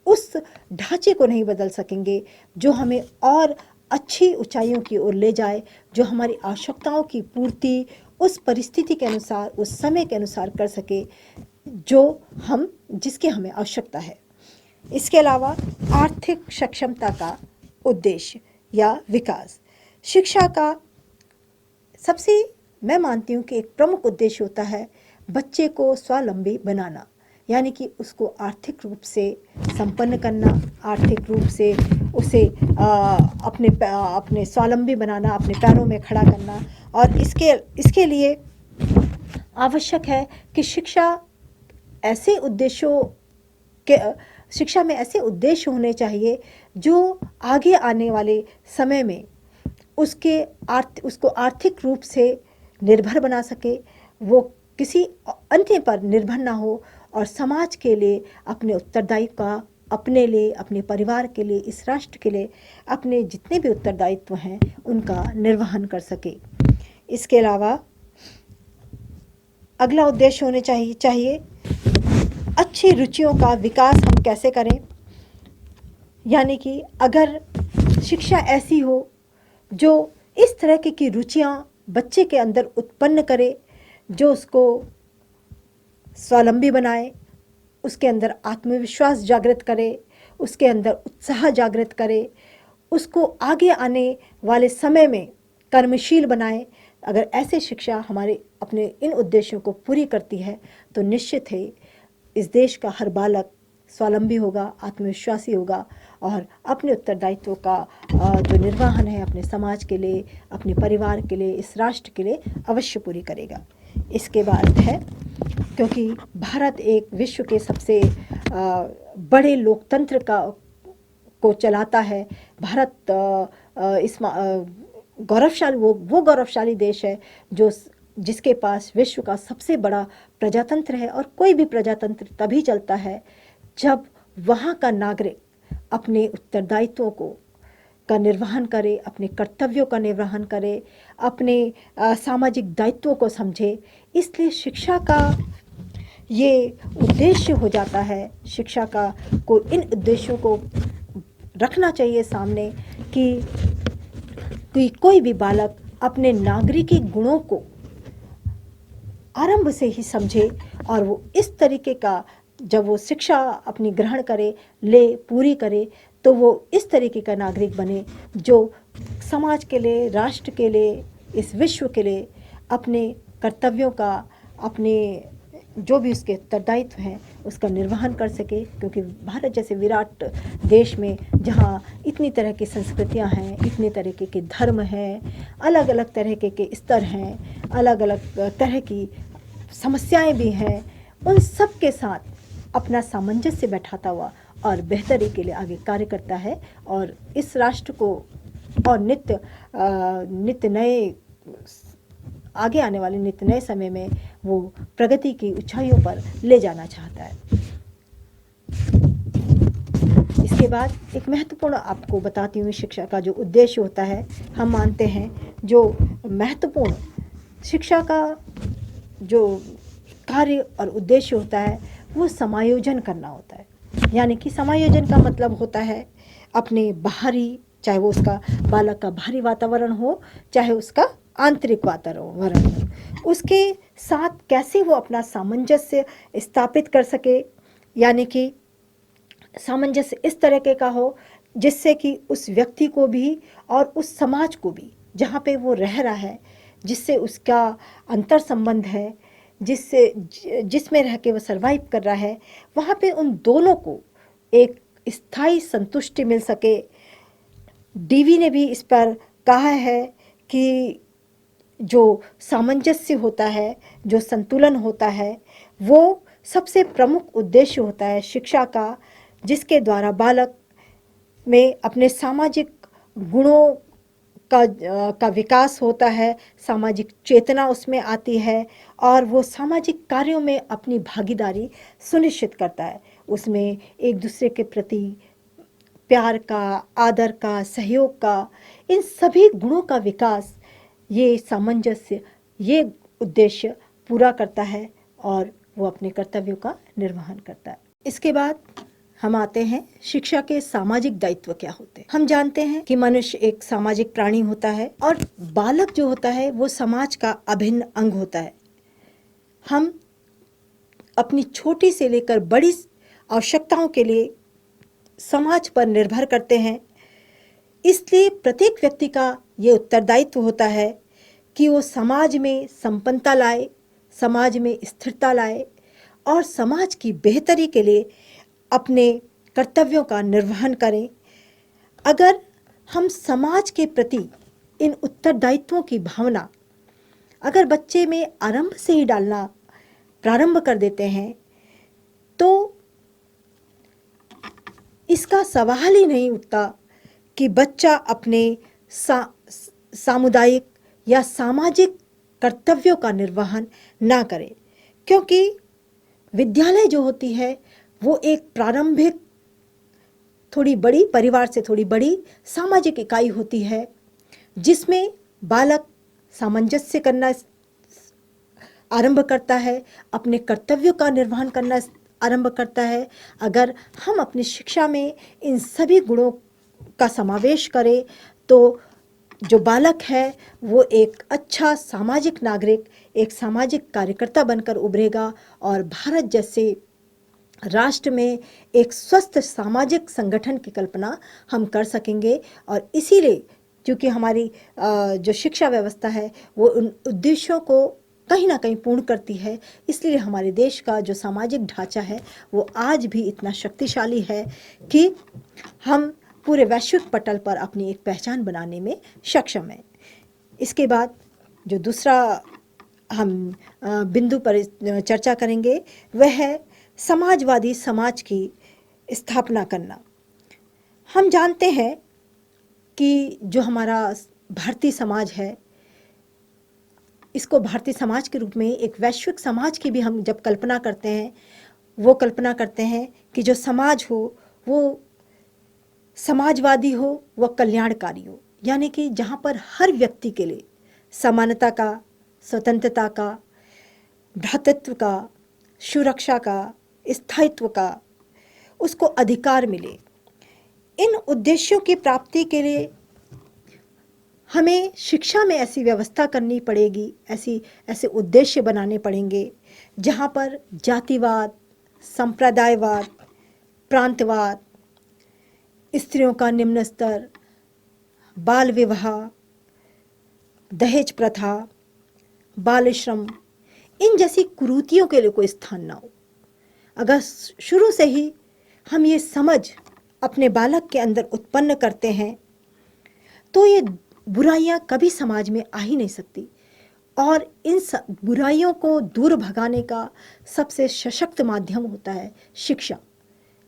उस ढांचे को नहीं बदल सकेंगे जो हमें और अच्छी ऊंचाइयों की ओर ले जाए, जो हमारी आवश्यकताओं की पूर्ति उस परिस्थिति के अनुसार, उस समय के अनुसार कर सके जिसकी हमें आवश्यकता है। इसके अलावा आर्थिक सक्षमता का उद्देश्य या विकास। शिक्षा का सबसे, मैं मानती हूँ कि एक प्रमुख उद्देश्य होता है बच्चे को स्वावलंबी बनाना, यानी कि उसको आर्थिक रूप से संपन्न करना, आर्थिक रूप से उसे अपने स्वावलंबी बनाना, अपने पैरों में खड़ा करना। और इसके लिए आवश्यक है कि शिक्षा में ऐसे उद्देश्य होने चाहिए जो आगे आने वाले समय में उसको आर्थिक रूप से निर्भर बना सके, वो किसी अन्य पर निर्भर ना हो और समाज के लिए अपने उत्तरदायित्व का, अपने लिए, अपने परिवार के लिए, इस राष्ट्र के लिए अपने जितने भी उत्तरदायित्व हैं उनका निर्वहन कर सके। इसके अलावा अगला उद्देश्य होने चाहिए अच्छी रुचियों का विकास हम कैसे करें। यानी कि अगर शिक्षा ऐसी हो जो इस तरह की रुचियाँ बच्चे के अंदर उत्पन्न करे, जो उसको स्वावलंबी बनाए, उसके अंदर आत्मविश्वास जागृत करे, उसके अंदर उत्साह जागृत करे, उसको आगे आने वाले समय में कर्मशील बनाए। अगर ऐसे शिक्षा हमारे अपने इन उद्देश्यों को पूरी करती है तो निश्चित है इस देश का हर बालक स्वावलंबी होगा, आत्मविश्वासी होगा और अपने उत्तरदायित्वों का जो निर्वहन है अपने समाज के लिए, अपने परिवार के लिए, इस राष्ट्र के लिए अवश्य पूरी करेगा। इसके बाद है, क्योंकि भारत एक विश्व के सबसे बड़े लोकतंत्र को चलाता है। भारत इस गौरवशाली वो गौरवशाली देश है जिसके पास विश्व का सबसे बड़ा प्रजातंत्र है। और कोई भी प्रजातंत्र तभी चलता है जब वहाँ का नागरिक अपने उत्तरदायित्वों का निर्वहन करे, अपने कर्तव्यों का निर्वहन करे, अपने सामाजिक दायित्वों को समझे। इसलिए शिक्षा का ये उद्देश्य हो जाता है, शिक्षा को इन उद्देश्यों को रखना चाहिए सामने कि कोई भी बालक अपने नागरिकी गुणों को आरंभ से ही समझे और वो इस तरीके का जब वो शिक्षा अपनी ग्रहण करे, पूरी करे, तो वो इस तरीके का नागरिक बने जो समाज के लिए, राष्ट्र के लिए, इस विश्व के लिए अपने कर्तव्यों का, अपने जो भी उसके उत्तरदायित्व हैं उसका निर्वहन कर सके। क्योंकि भारत जैसे विराट देश में जहाँ इतनी तरह की संस्कृतियाँ हैं, इतने तरीके के धर्म हैं, अलग अलग तरह के स्तर हैं, अलग अलग तरह की समस्याएं भी हैं, उन सब के साथ अपना सामंजस्य बैठाता हुआ और बेहतरी के लिए आगे कार्य करता है और इस राष्ट्र को और नित्य नए आगे आने वाले नित्य नए समय में वो प्रगति की ऊंचाइयों पर ले जाना चाहता है। इसके बाद एक महत्वपूर्ण आपको बताती हूँ शिक्षा का जो उद्देश्य होता है। हम मानते हैं जो महत्वपूर्ण शिक्षा का जो कार्य और उद्देश्य होता है वो समायोजन करना होता है। यानी कि समायोजन का मतलब होता है अपने बाहरी, चाहे वो उसका बालक का बाहरी वातावरण हो, चाहे उसका आंतरिक वातावरण हो, उसके साथ कैसे वो अपना सामंजस्य स्थापित कर सके। यानी कि सामंजस्य इस तरीके का हो जिससे कि उस व्यक्ति को भी और उस समाज को भी जहाँ पे वो रह रहा है, जिससे उसका अंतर संबंध है, जिसमें रह के वो सर्वाइव कर रहा है, वहाँ पे उन दोनों को एक स्थायी संतुष्टि मिल सके। डीवी ने भी इस पर कहा है कि जो सामंजस्य होता है, जो संतुलन होता है, वो सबसे प्रमुख उद्देश्य होता है शिक्षा का, जिसके द्वारा बालक में अपने सामाजिक गुणों का विकास होता है, सामाजिक चेतना उसमें आती है और वो सामाजिक कार्यों में अपनी भागीदारी सुनिश्चित करता है। उसमें एक दूसरे के प्रति प्यार का, आदर का, सहयोग का, इन सभी गुणों का विकास ये सामंजस्य, ये उद्देश्य पूरा करता है और वो अपने कर्तव्यों का निर्वहन करता है। इसके बाद हम आते हैं शिक्षा के सामाजिक दायित्व क्या होते हैं। हम जानते हैं कि मनुष्य एक सामाजिक प्राणी होता है और बालक जो होता है वो समाज का अभिन्न अंग होता है। हम अपनी छोटी से लेकर बड़ी आवश्यकताओं के लिए समाज पर निर्भर करते हैं। इसलिए प्रत्येक व्यक्ति का ये उत्तरदायित्व होता है कि वो समाज में संपन्नता लाए, समाज में स्थिरता लाए और समाज की बेहतरी के लिए अपने कर्तव्यों का निर्वहन करें। अगर हम समाज के प्रति इन उत्तरदायित्वों की भावना अगर बच्चे में आरंभ से ही डालना प्रारंभ कर देते हैं तो इसका सवाल ही नहीं उठता कि बच्चा अपने सामुदायिक या सामाजिक कर्तव्यों का निर्वहन ना करे। क्योंकि विद्यालय जो होती है वो एक प्रारंभिक थोड़ी बड़ी परिवार से थोड़ी बड़ी सामाजिक इकाई होती है जिसमें बालक सामंजस्य करना आरंभ करता है, अपने कर्तव्यों का निर्वहन करना आरंभ करता है। अगर हम अपनी शिक्षा में इन सभी गुणों का समावेश करें तो जो बालक है वो एक अच्छा सामाजिक नागरिक, एक सामाजिक कार्यकर्ता बनकर उभरेगा और भारत जैसे राष्ट्र में एक स्वस्थ सामाजिक संगठन की कल्पना हम कर सकेंगे। और इसीलिए क्योंकि हमारी जो शिक्षा व्यवस्था है वो उन उद्देश्यों को कहीं ना कहीं पूर्ण करती है, इसलिए हमारे देश का जो सामाजिक ढांचा है वो आज भी इतना शक्तिशाली है कि हम पूरे वैश्विक पटल पर अपनी एक पहचान बनाने में सक्षम हैं। इसके बाद जो दूसरा हम बिंदु पर चर्चा करेंगे वह है समाजवादी समाज की स्थापना करना। हम जानते हैं कि जो हमारा भारतीय समाज है, इसको भारतीय समाज के रूप में एक वैश्विक समाज की भी हम जब कल्पना करते हैं, वो कल्पना करते हैं कि जो समाज हो वो समाजवादी हो, वह कल्याणकारी हो, यानी कि जहाँ पर हर व्यक्ति के लिए समानता का, स्वतंत्रता का, भ्रातृत्व का, सुरक्षा का, स्थायित्व का उसको अधिकार मिले। इन उद्देश्यों की प्राप्ति के लिए हमें शिक्षा में ऐसी व्यवस्था करनी पड़ेगी, ऐसे उद्देश्य बनाने पड़ेंगे जहाँ पर जातिवाद, संप्रदायवाद, प्रांतवाद, स्त्रियों का निम्न स्तर, बाल विवाह, दहेज प्रथा, बाल श्रम, इन जैसी कुरीतियों के लिए कोई स्थान ना हो। अगर शुरू से ही हम ये समझ अपने बालक के अंदर उत्पन्न करते हैं तो ये बुराइयां कभी समाज में आ ही नहीं सकती। और इन बुराइयों को दूर भगाने का सबसे सशक्त माध्यम होता है शिक्षा।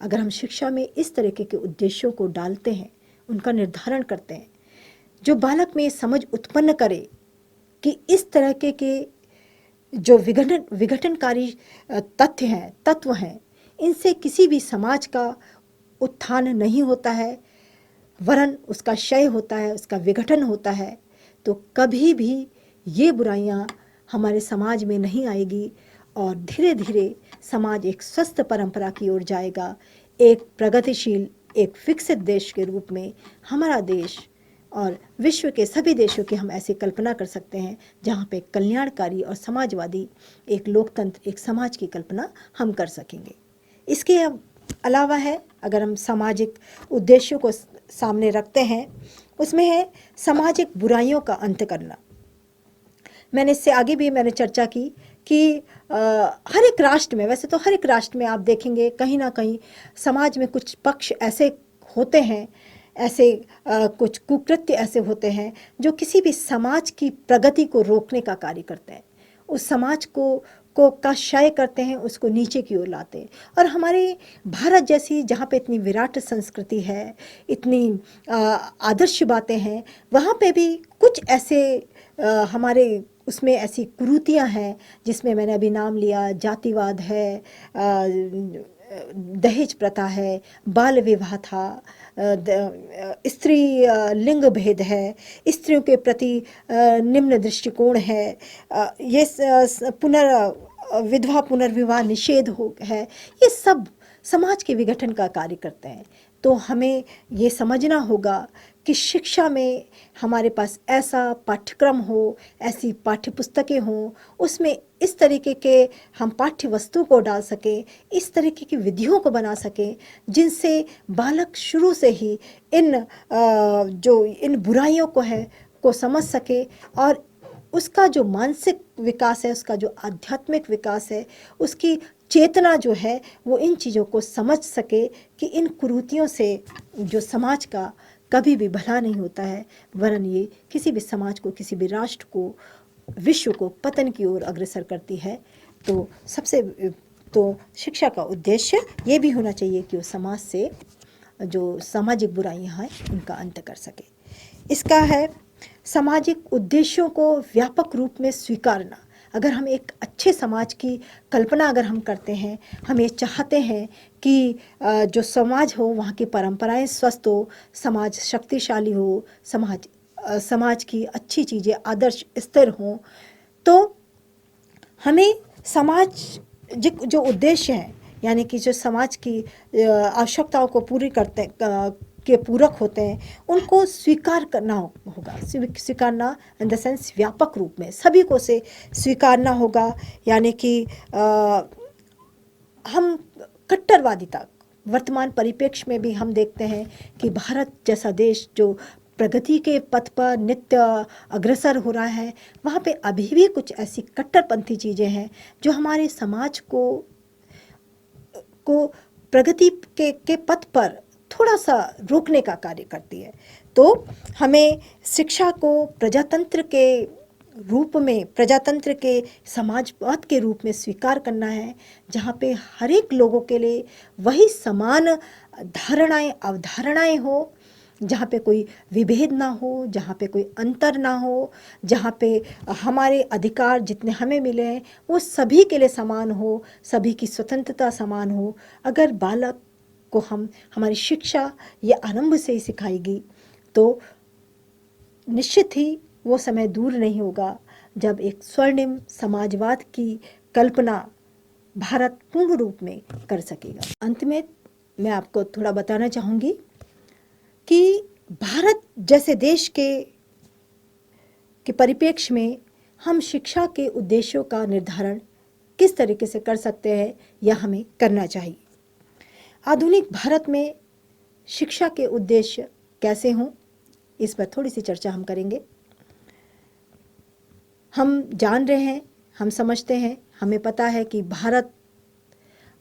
अगर हम शिक्षा में इस तरीके के उद्देश्यों को डालते हैं, उनका निर्धारण करते हैं, जो बालक में समझ उत्पन्न करे कि इस तरह के जो विघटनकारी तत्व हैं, इनसे किसी भी समाज का उत्थान नहीं होता है, वरन उसका क्षय होता है, उसका विघटन होता है, तो कभी भी ये बुराइयां हमारे समाज में नहीं आएगी और धीरे धीरे समाज एक स्वस्थ परंपरा की ओर जाएगा। एक प्रगतिशील, एक विकसित देश के रूप में हमारा देश और विश्व के सभी देशों की हम ऐसी कल्पना कर सकते हैं जहाँ पे कल्याणकारी और समाजवादी एक लोकतंत्र, एक समाज की कल्पना हम कर सकेंगे। इसके अलावा है, अगर हम सामाजिक उद्देश्यों को सामने रखते हैं, उसमें है सामाजिक बुराइयों का अंत करना। मैंने इससे आगे भी चर्चा की कि हर एक राष्ट्र में, वैसे तो हर एक राष्ट्र में आप देखेंगे कहीं ना कहीं समाज में कुछ पक्ष ऐसे होते हैं, ऐसे कुछ कुकृत्य ऐसे होते हैं जो किसी भी समाज की प्रगति को रोकने का कार्य करते हैं, उस समाज को का क्षय करते हैं, उसको नीचे की ओर लाते हैं। और हमारे भारत जैसी जहाँ पे इतनी विराट संस्कृति है, इतनी आदर्श बातें हैं, वहाँ पे भी कुछ ऐसे हमारे उसमें ऐसी कुरीतियाँ हैं जिसमें मैंने अभी नाम लिया, जातिवाद है, दहेज प्रथा है, बाल विवाह था, स्त्री लिंग भेद है, स्त्रियों के प्रति निम्न दृष्टिकोण है, ये विधवा पुनर्विवाह निषेध है, ये सब समाज के विघटन का कार्य करते हैं। तो हमें ये समझना होगा कि शिक्षा में हमारे पास ऐसा पाठ्यक्रम हो, ऐसी पाठ्यपुस्तकें हों, उसमें इस तरीके के हम पाठ्य वस्तु को डाल सकें, इस तरीके की विधियों को बना सकें जिनसे बालक शुरू से ही इन बुराइयों को समझ सके और उसका जो मानसिक विकास है, उसका जो आध्यात्मिक विकास है, उसकी चेतना जो है वो इन चीज़ों को समझ सके कि इन कुरीतियों से जो समाज का कभी भी भला नहीं होता है, वरन ये किसी भी समाज को, किसी भी राष्ट्र को, विश्व को पतन की ओर अग्रसर करती है। तो शिक्षा का उद्देश्य ये भी होना चाहिए कि वो समाज से जो सामाजिक बुराइयां हैं उनका अंत कर सके। इसका है सामाजिक उद्देश्यों को व्यापक रूप में स्वीकारना। अगर हम एक अच्छे समाज की कल्पना अगर हम करते हैं, हम ये चाहते हैं कि जो समाज हो वहाँ की परंपराएं स्वस्थ हो, समाज शक्तिशाली हो, समाज की अच्छी चीज़ें आदर्श स्थिर हों, तो हमें समाज जो उद्देश्य हैं, यानी कि जो समाज की आवश्यकताओं को पूरी के पूरक होते हैं, उनको स्वीकार करना होगा। स्वीकारना इन द सेंस व्यापक रूप में सभी को से स्वीकारना होगा। यानी कि हम कट्टरवादिता, वर्तमान परिप्रेक्ष्य में भी हम देखते हैं कि भारत जैसा देश जो प्रगति के पथ पर नित्य अग्रसर हो रहा है, वहाँ पे अभी भी कुछ ऐसी कट्टरपंथी चीज़ें हैं जो हमारे समाज को प्रगति के पथ पर थोड़ा सा रोकने का कार्य करती है। तो हमें शिक्षा को प्रजातंत्र के रूप में, प्रजातंत्र के समाजवाद के रूप में स्वीकार करना है, जहाँ पे हर एक लोगों के लिए वही समान धारणाएं, अवधारणाएं हो, जहाँ पे कोई विभेद ना हो, जहाँ पे कोई अंतर ना हो, जहाँ पे हमारे अधिकार जितने हमें मिले हैं वो सभी के लिए समान हो, सभी की स्वतंत्रता समान हो। अगर बालक को हम हमारी शिक्षा ये आरंभ से ही सिखाएगी तो निश्चित ही वो समय दूर नहीं होगा जब एक स्वर्णिम समाजवाद की कल्पना भारत पूर्ण रूप में कर सकेगा। अंत में मैं आपको थोड़ा बताना चाहूँगी कि भारत जैसे देश के परिप्रेक्ष्य में हम शिक्षा के उद्देश्यों का निर्धारण किस तरीके से कर सकते हैं या हमें करना चाहिए। आधुनिक भारत में शिक्षा के उद्देश्य कैसे हों, इस पर थोड़ी सी चर्चा हम करेंगे। हम जान रहे हैं, हम समझते हैं, हमें पता है कि भारत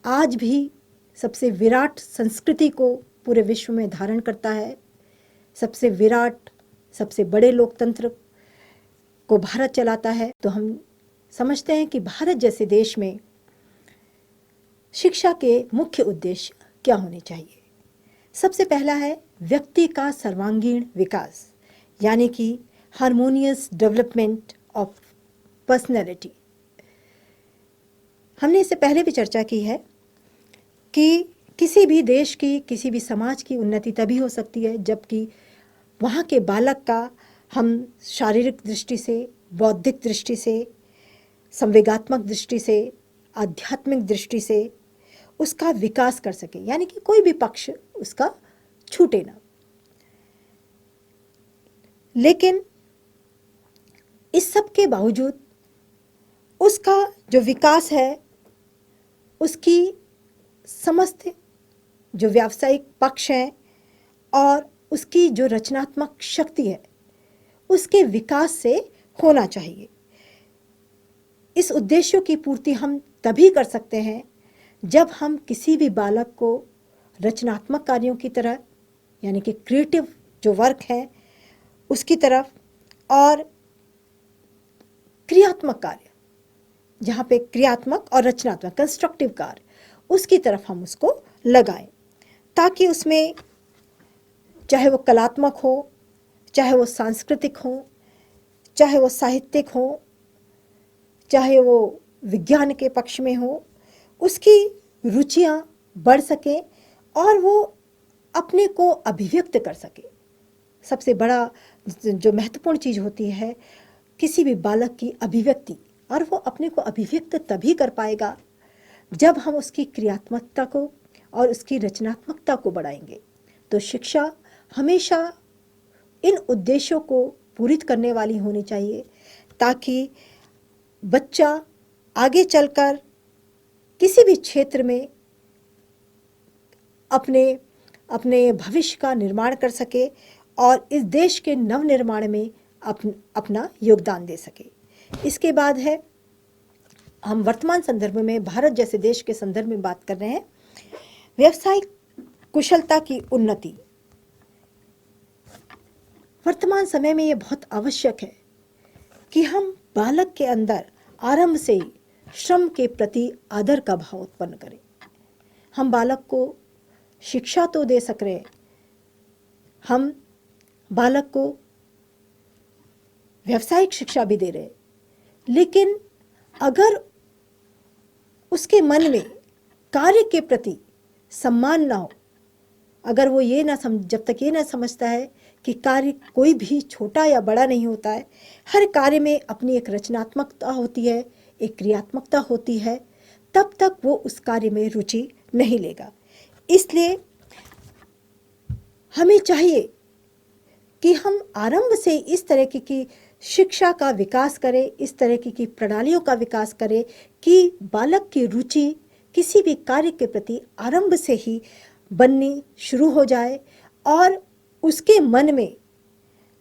आज भी सबसे विराट संस्कृति को पूरे विश्व में धारण करता है। सबसे विराट, सबसे बड़े लोकतंत्र को भारत चलाता है। तो हम समझते हैं कि भारत जैसे देश में शिक्षा के मुख्य उद्देश्य क्या होने चाहिए। सबसे पहला है व्यक्ति का सर्वांगीण विकास, यानी कि हार्मोनियस डेवलपमेंट ऑफ पर्सनैलिटी। हमने इससे पहले भी चर्चा की है कि किसी भी देश की, किसी भी समाज की उन्नति तभी हो सकती है जबकि वहाँ के बालक का हम शारीरिक दृष्टि से, बौद्धिक दृष्टि से, संवेगात्मक दृष्टि से, आध्यात्मिक दृष्टि से उसका विकास कर सके, यानी कि कोई भी पक्ष उसका छूटे ना। लेकिन इस सब के बावजूद उसका जो विकास है, उसकी समस्त जो व्यावसायिक पक्ष हैं और उसकी जो रचनात्मक शक्ति है, उसके विकास से होना चाहिए। इस उद्देश्यों की पूर्ति हम तभी कर सकते हैं जब हम किसी भी बालक को रचनात्मक कार्यों की तरह, यानी कि क्रिएटिव जो वर्क है उसकी तरफ, और क्रियात्मक कार्य, जहाँ पे क्रियात्मक और रचनात्मक कंस्ट्रक्टिव कार्य, उसकी तरफ हम उसको लगाएं, ताकि उसमें चाहे वो कलात्मक हो, चाहे वो सांस्कृतिक हो, चाहे वो साहित्यिक हो, चाहे वो विज्ञान के पक्ष में हो, उसकी रुचियां बढ़ सकें और वो अपने को अभिव्यक्त कर सके। सबसे बड़ा जो महत्वपूर्ण चीज़ होती है किसी भी बालक की अभिव्यक्ति, और वो अपने को अभिव्यक्त तभी कर पाएगा जब हम उसकी क्रियात्मकता को और उसकी रचनात्मकता को बढ़ाएंगे। तो शिक्षा हमेशा इन उद्देश्यों को पूरित करने वाली होनी चाहिए, ताकि बच्चा आगे चलकर किसी भी क्षेत्र में अपने भविष्य का निर्माण कर सके और इस देश के नवनिर्माण में अपना योगदान दे सके। इसके बाद है, हम वर्तमान संदर्भ में भारत जैसे देश के संदर्भ में बात कर रहे हैं, व्यावसायिक कुशलता की उन्नति। वर्तमान समय में ये बहुत आवश्यक है कि हम बालक के अंदर आरंभ से ही श्रम के प्रति आदर का भाव उत्पन्न करें। हम बालक को शिक्षा तो दे सक रहे हैं, हम बालक को व्यावसायिक शिक्षा भी दे रहे हैं, लेकिन अगर उसके मन में कार्य के प्रति सम्मान ना हो, अगर वो जब तक ये ना समझता है कि कार्य कोई भी छोटा या बड़ा नहीं होता है, हर कार्य में अपनी एक रचनात्मकता होती है, एक क्रियात्मकता होती है, तब तक वो उस कार्य में रुचि नहीं लेगा। इसलिए हमें चाहिए कि हम आरंभ से इस तरह की शिक्षा का विकास करें, इस तरह की प्रणालियों का विकास करें कि बालक की रुचि किसी भी कार्य के प्रति आरंभ से ही बननी शुरू हो जाए और उसके मन में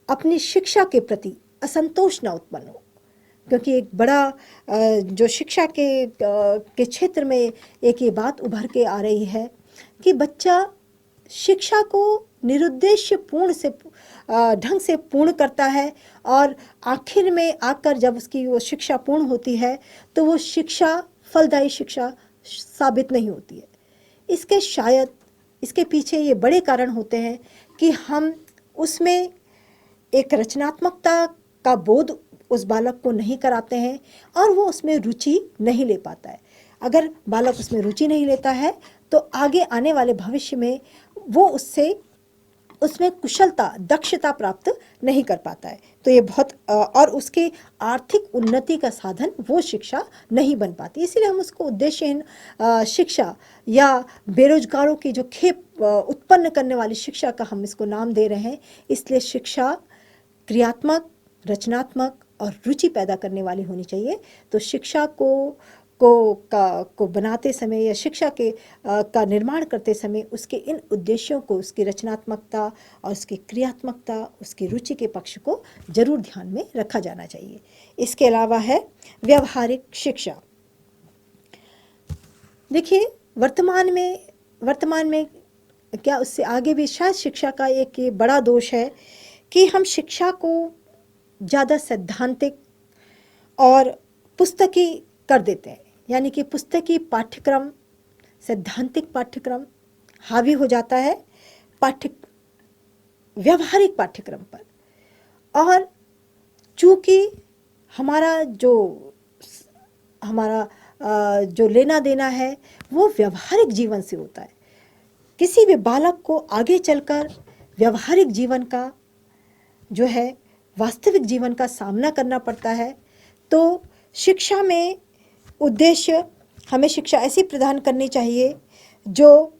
अपनी शिक्षा के प्रति असंतोष न उत्पन्न हो। क्योंकि एक बड़ा जो शिक्षा के क्षेत्र में एक ये बात उभर के आ रही है कि बच्चा शिक्षा को निरुद्देश्य पूर्ण से ढंग से पूर्ण करता है और आखिर में आकर जब उसकी वो शिक्षा पूर्ण होती है तो वो शिक्षा फलदायी शिक्षा साबित नहीं होती है। इसके पीछे ये बड़े कारण होते हैं कि हम उसमें एक रचनात्मकता का बोध उस बालक को नहीं कराते हैं और वो उसमें रुचि नहीं ले पाता है। अगर बालक उसमें रुचि नहीं लेता है तो आगे आने वाले भविष्य में वो उसमें कुशलता, दक्षता प्राप्त नहीं कर पाता है। तो ये बहुत और उसके आर्थिक उन्नति का साधन वो शिक्षा नहीं बन पाती। इसीलिए हम उसको उद्देश्यहीन शिक्षा या बेरोजगारों की जो खेप उत्पन्न करने वाली शिक्षा का हम इसको नाम दे रहे हैं। इसलिए शिक्षा क्रियात्मक, रचनात्मक और रुचि पैदा करने वाली होनी चाहिए। तो शिक्षा को बनाते समय या शिक्षा का निर्माण करते समय उसके इन उद्देश्यों को, उसकी रचनात्मकता और उसकी क्रियात्मकता, उसकी रुचि के पक्ष को जरूर ध्यान में रखा जाना चाहिए। इसके अलावा है व्यवहारिक शिक्षा। देखिए वर्तमान में क्या उससे आगे भी शायद शिक्षा का एक ये बड़ा दोष है कि हम शिक्षा को ज़्यादा सैद्धांतिक और पुस्तकी कर देते हैं। यानी कि पुस्तकी पाठ्यक्रम, सैद्धांतिक पाठ्यक्रम हावी हो जाता है व्यवहारिक पाठ्यक्रम पर। और चूँकि हमारा जो लेना देना है वो व्यवहारिक जीवन से होता है। किसी भी बालक को आगे चलकर व्यवहारिक जीवन का जो है वास्तविक जीवन का सामना करना पड़ता है। तो शिक्षा में उद्देश्य हमें शिक्षा ऐसी प्रदान करनी चाहिए जो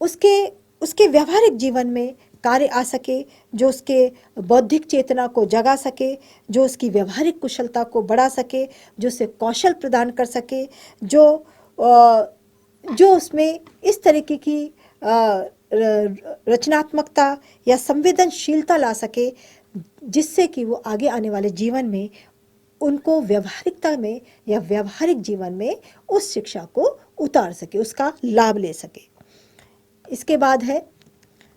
उसके व्यवहारिक जीवन में कार्य आ सके, जो उसके बौद्धिक चेतना को जगा सके, जो उसकी व्यवहारिक कुशलता को बढ़ा सके, जो उसे कौशल प्रदान कर सके, जो उसमें इस तरीके की रचनात्मकता या संवेदनशीलता ला सके जिससे कि वो आगे आने वाले जीवन में उनको व्यवहारिकता में या व्यवहारिक जीवन में उस शिक्षा को उतार सके, उसका लाभ ले सके। इसके बाद है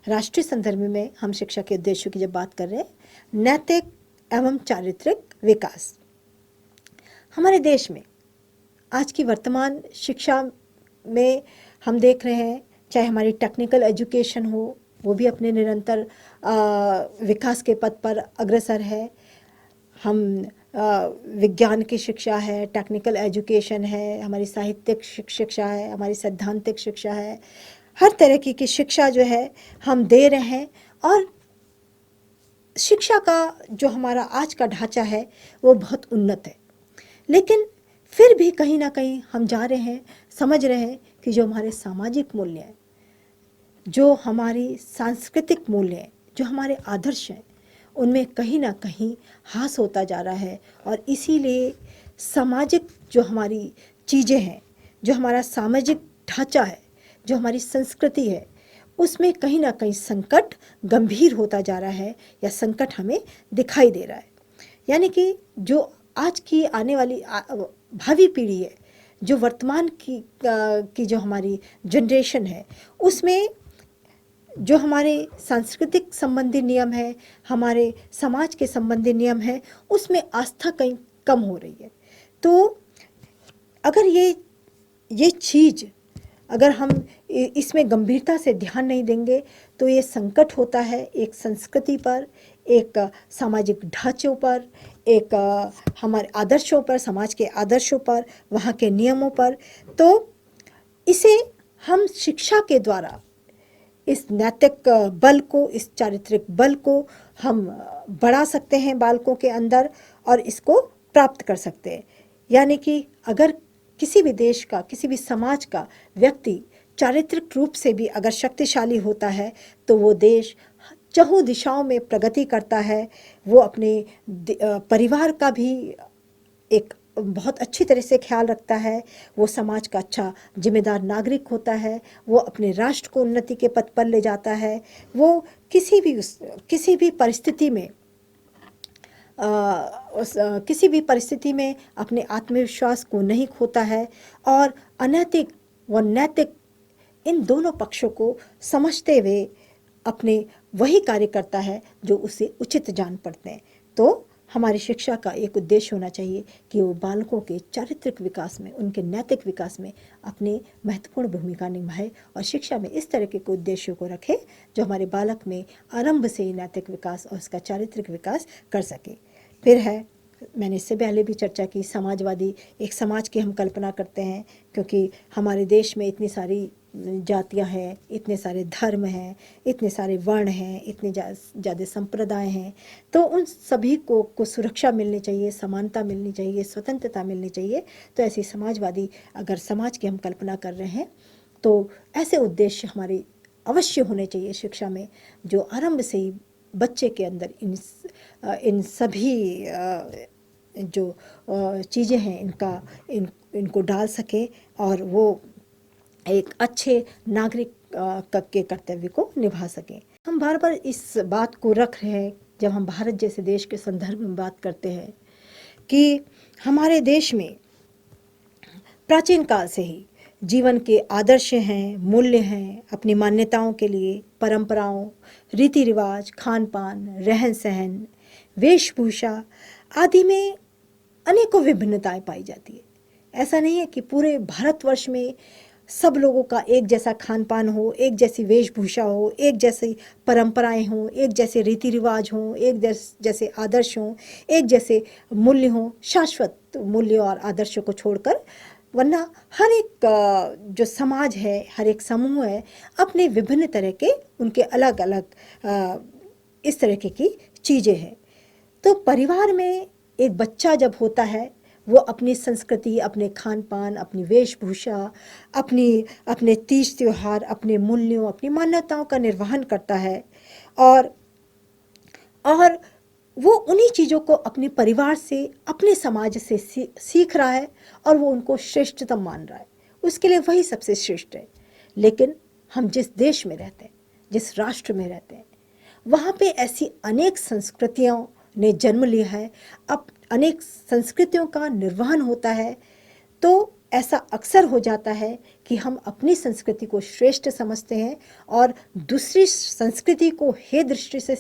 राष्ट्रीय संदर्भ में हम शिक्षा के उद्देश्यों की जब बात कर रहे हैं, नैतिक एवं चारित्रिक विकास। हमारे देश में आज की वर्तमान शिक्षा में हम देख रहे हैं, चाहे हमारी टेक्निकल एजुकेशन हो, वो भी अपने निरंतर विकास के पथ पर अग्रसर है। हम विज्ञान की शिक्षा है, टेक्निकल एजुकेशन है, हमारी साहित्यिक शिक्षा है, हमारी सैद्धांतिक शिक्षा है, हर तरह की शिक्षा जो है हम दे रहे हैं। और शिक्षा का जो हमारा आज का ढांचा है वो बहुत उन्नत है, लेकिन फिर भी कहीं ना कहीं हम जा रहे हैं, समझ रहे हैं कि जो हमारे सामाजिक मूल्य हैं, जो हमारी सांस्कृतिक मूल्य हैं, जो हमारे आदर्श हैं, उनमें कहीं ना कहीं ह्रास होता जा रहा है। और इसीलिए सामाजिक जो हमारी चीज़ें हैं, जो हमारा सामाजिक ढांचा है, जो हमारी संस्कृति है, उसमें कहीं ना कहीं संकट गंभीर होता जा रहा है या संकट हमें दिखाई दे रहा है। यानी कि जो आज की आने वाली भावी पीढ़ी है, जो वर्तमान की जो हमारी जनरेशन है, उसमें जो हमारे सांस्कृतिक संबंधी नियम है, हमारे समाज के संबंधी नियम है, उसमें आस्था कहीं कम हो रही है। तो अगर ये चीज़ अगर हम इसमें गंभीरता से ध्यान नहीं देंगे तो ये संकट होता है एक संस्कृति पर, एक सामाजिक ढांचों पर, एक हमारे आदर्शों पर, समाज के आदर्शों पर, वहाँ के नियमों पर। तो इसे हम शिक्षा के द्वारा इस नैतिक बल को, इस चारित्रिक बल को हम बढ़ा सकते हैं बालकों के अंदर और इसको प्राप्त कर सकते हैं। यानी कि अगर किसी भी देश का, किसी भी समाज का व्यक्ति चारित्रिक रूप से भी अगर शक्तिशाली होता है तो वो देश चहुँ दिशाओं में प्रगति करता है। वो अपने परिवार का भी एक बहुत अच्छी तरह से ख्याल रखता है, वो समाज का अच्छा जिम्मेदार नागरिक होता है, वो अपने राष्ट्र को उन्नति के पथ पर ले जाता है। वो किसी भी परिस्थिति में किसी भी परिस्थिति में अपने आत्मविश्वास को नहीं खोता है और अनैतिक व नैतिक इन दोनों पक्षों को समझते हुए अपने वही कार्य करता है जो उसे उचित जान पड़ते हैं। तो हमारी शिक्षा का एक उद्देश्य होना चाहिए कि वो बालकों के चारित्रिक विकास में, उनके नैतिक विकास में अपनी महत्वपूर्ण भूमिका निभाए और शिक्षा में इस तरह के उद्देश्यों को रखे जो हमारे बालक में आरंभ से ही नैतिक विकास और उसका चारित्रिक विकास कर सके। फिर है, मैंने इससे पहले भी चर्चा की, समाजवादी एक समाज की हम कल्पना करते हैं, क्योंकि हमारे देश में इतनी सारी जातियां हैं, इतने सारे धर्म हैं, इतने सारे वर्ण हैं, इतने ज़्यादा संप्रदाय हैं। तो उन सभी को सुरक्षा मिलनी चाहिए, समानता मिलनी चाहिए, स्वतंत्रता मिलनी चाहिए। तो ऐसी समाजवादी अगर समाज की हम कल्पना कर रहे हैं तो ऐसे उद्देश्य हमारे अवश्य होने चाहिए शिक्षा में, जो आरंभ से ही बच्चे के अंदर इन सभी जो चीज़ें हैं इनको डाल सके और वो एक अच्छे नागरिक के कर्तव्य को निभा सकें। हम बार बार इस बात को रख रहे हैं जब हम भारत जैसे देश के संदर्भ में बात करते हैं कि हमारे देश में प्राचीन काल से ही जीवन के आदर्श हैं, मूल्य हैं, अपनी मान्यताओं के लिए परंपराओं, रीति रिवाज, खान पान, रहन सहन, वेशभूषा आदि में अनेकों विभिन्नताएं पाई जाती है। ऐसा नहीं है कि पूरे भारतवर्ष में सब लोगों का एक जैसा खान पान हो, एक जैसी वेशभूषा हो, एक जैसी परंपराएं हों, एक जैसे रीति रिवाज हों, एक जैसे आदर्श हों, एक जैसे मूल्य हों, शाश्वत मूल्य और आदर्शों को छोड़कर। वरना हर एक जो समाज है, हर एक समूह है, अपने विभिन्न तरह के उनके अलग अलग इस तरह की चीज़ें हैं। तो परिवार में एक बच्चा जब होता है वो अपनी संस्कृति, अपने खान पान, अपनी वेशभूषा, अपने तीज त्योहार, अपने मूल्यों, अपनी मान्यताओं का निर्वहन करता है और वो उन्हीं चीज़ों को अपने परिवार से, अपने समाज से सीख रहा है और वो उनको श्रेष्ठतम मान रहा है। उसके लिए वही सबसे श्रेष्ठ है। लेकिन हम जिस देश में रहते हैं, जिस राष्ट्र में रहते हैं, वहाँ पे ऐसी अनेक संस्कृतियों ने जन्म लिया है, अब अनेक संस्कृतियों का निर्वहन होता है। तो ऐसा अक्सर हो जाता है कि हम अपनी संस्कृति को श्रेष्ठ समझते हैं और दूसरी संस्कृति को हे दृष्टि से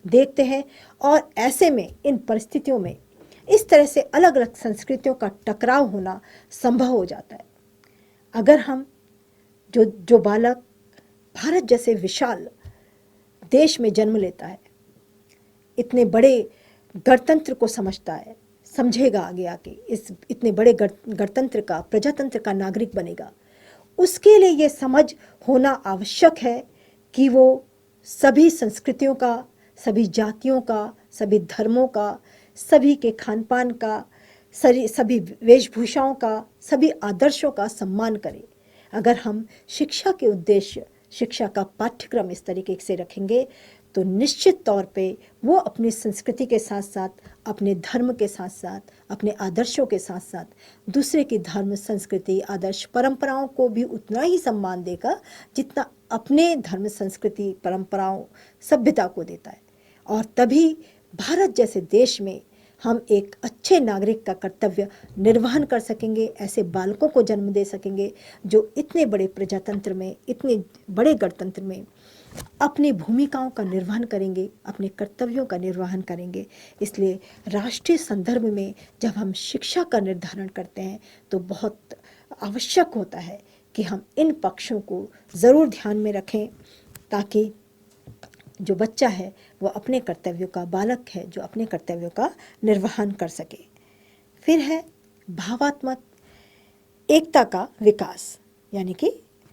देखते हैं और ऐसे में इन परिस्थितियों में इस तरह से अलग अलग संस्कृतियों का टकराव होना संभव हो जाता है। अगर हम जो बालक भारत जैसे विशाल देश में जन्म लेता है, इतने बड़े गणतंत्र को समझता है, समझेगा आगे आके इस इतने बड़े गणतंत्र का, प्रजातंत्र का नागरिक बनेगा, उसके लिए ये समझ होना आवश्यक है कि वो सभी संस्कृतियों का, सभी जातियों का, सभी धर्मों का, सभी के खान पान का, सभी वेशभूषाओं का, सभी आदर्शों का सम्मान करें। अगर हम शिक्षा के उद्देश्य, शिक्षा का पाठ्यक्रम इस तरीके से रखेंगे तो निश्चित तौर पे वो अपनी संस्कृति के साथ साथ, अपने धर्म के साथ साथ, अपने आदर्शों के साथ साथ दूसरे की धर्म, संस्कृति, आदर्श, परंपराओं को भी उतना ही सम्मान देगा जितना अपने धर्म, संस्कृति, परंपराओं, सभ्यता को देता है। और तभी भारत जैसे देश में हम एक अच्छे नागरिक का कर्तव्य निर्वहन कर सकेंगे, ऐसे बालकों को जन्म दे सकेंगे जो इतने बड़े प्रजातंत्र में, इतने बड़े गणतंत्र में अपनी भूमिकाओं का निर्वहन करेंगे, अपने कर्तव्यों का निर्वहन करेंगे। इसलिए राष्ट्रीय संदर्भ में जब हम शिक्षा का निर्धारण करते हैं तो बहुत आवश्यक होता है कि हम इन पक्षों को ज़रूर ध्यान में रखें ताकि जो बच्चा है वो अपने कर्तव्यों का, बालक है जो अपने कर्तव्यों का निर्वहन कर सके। फिर है भावात्मक एकता का विकास, यानी कि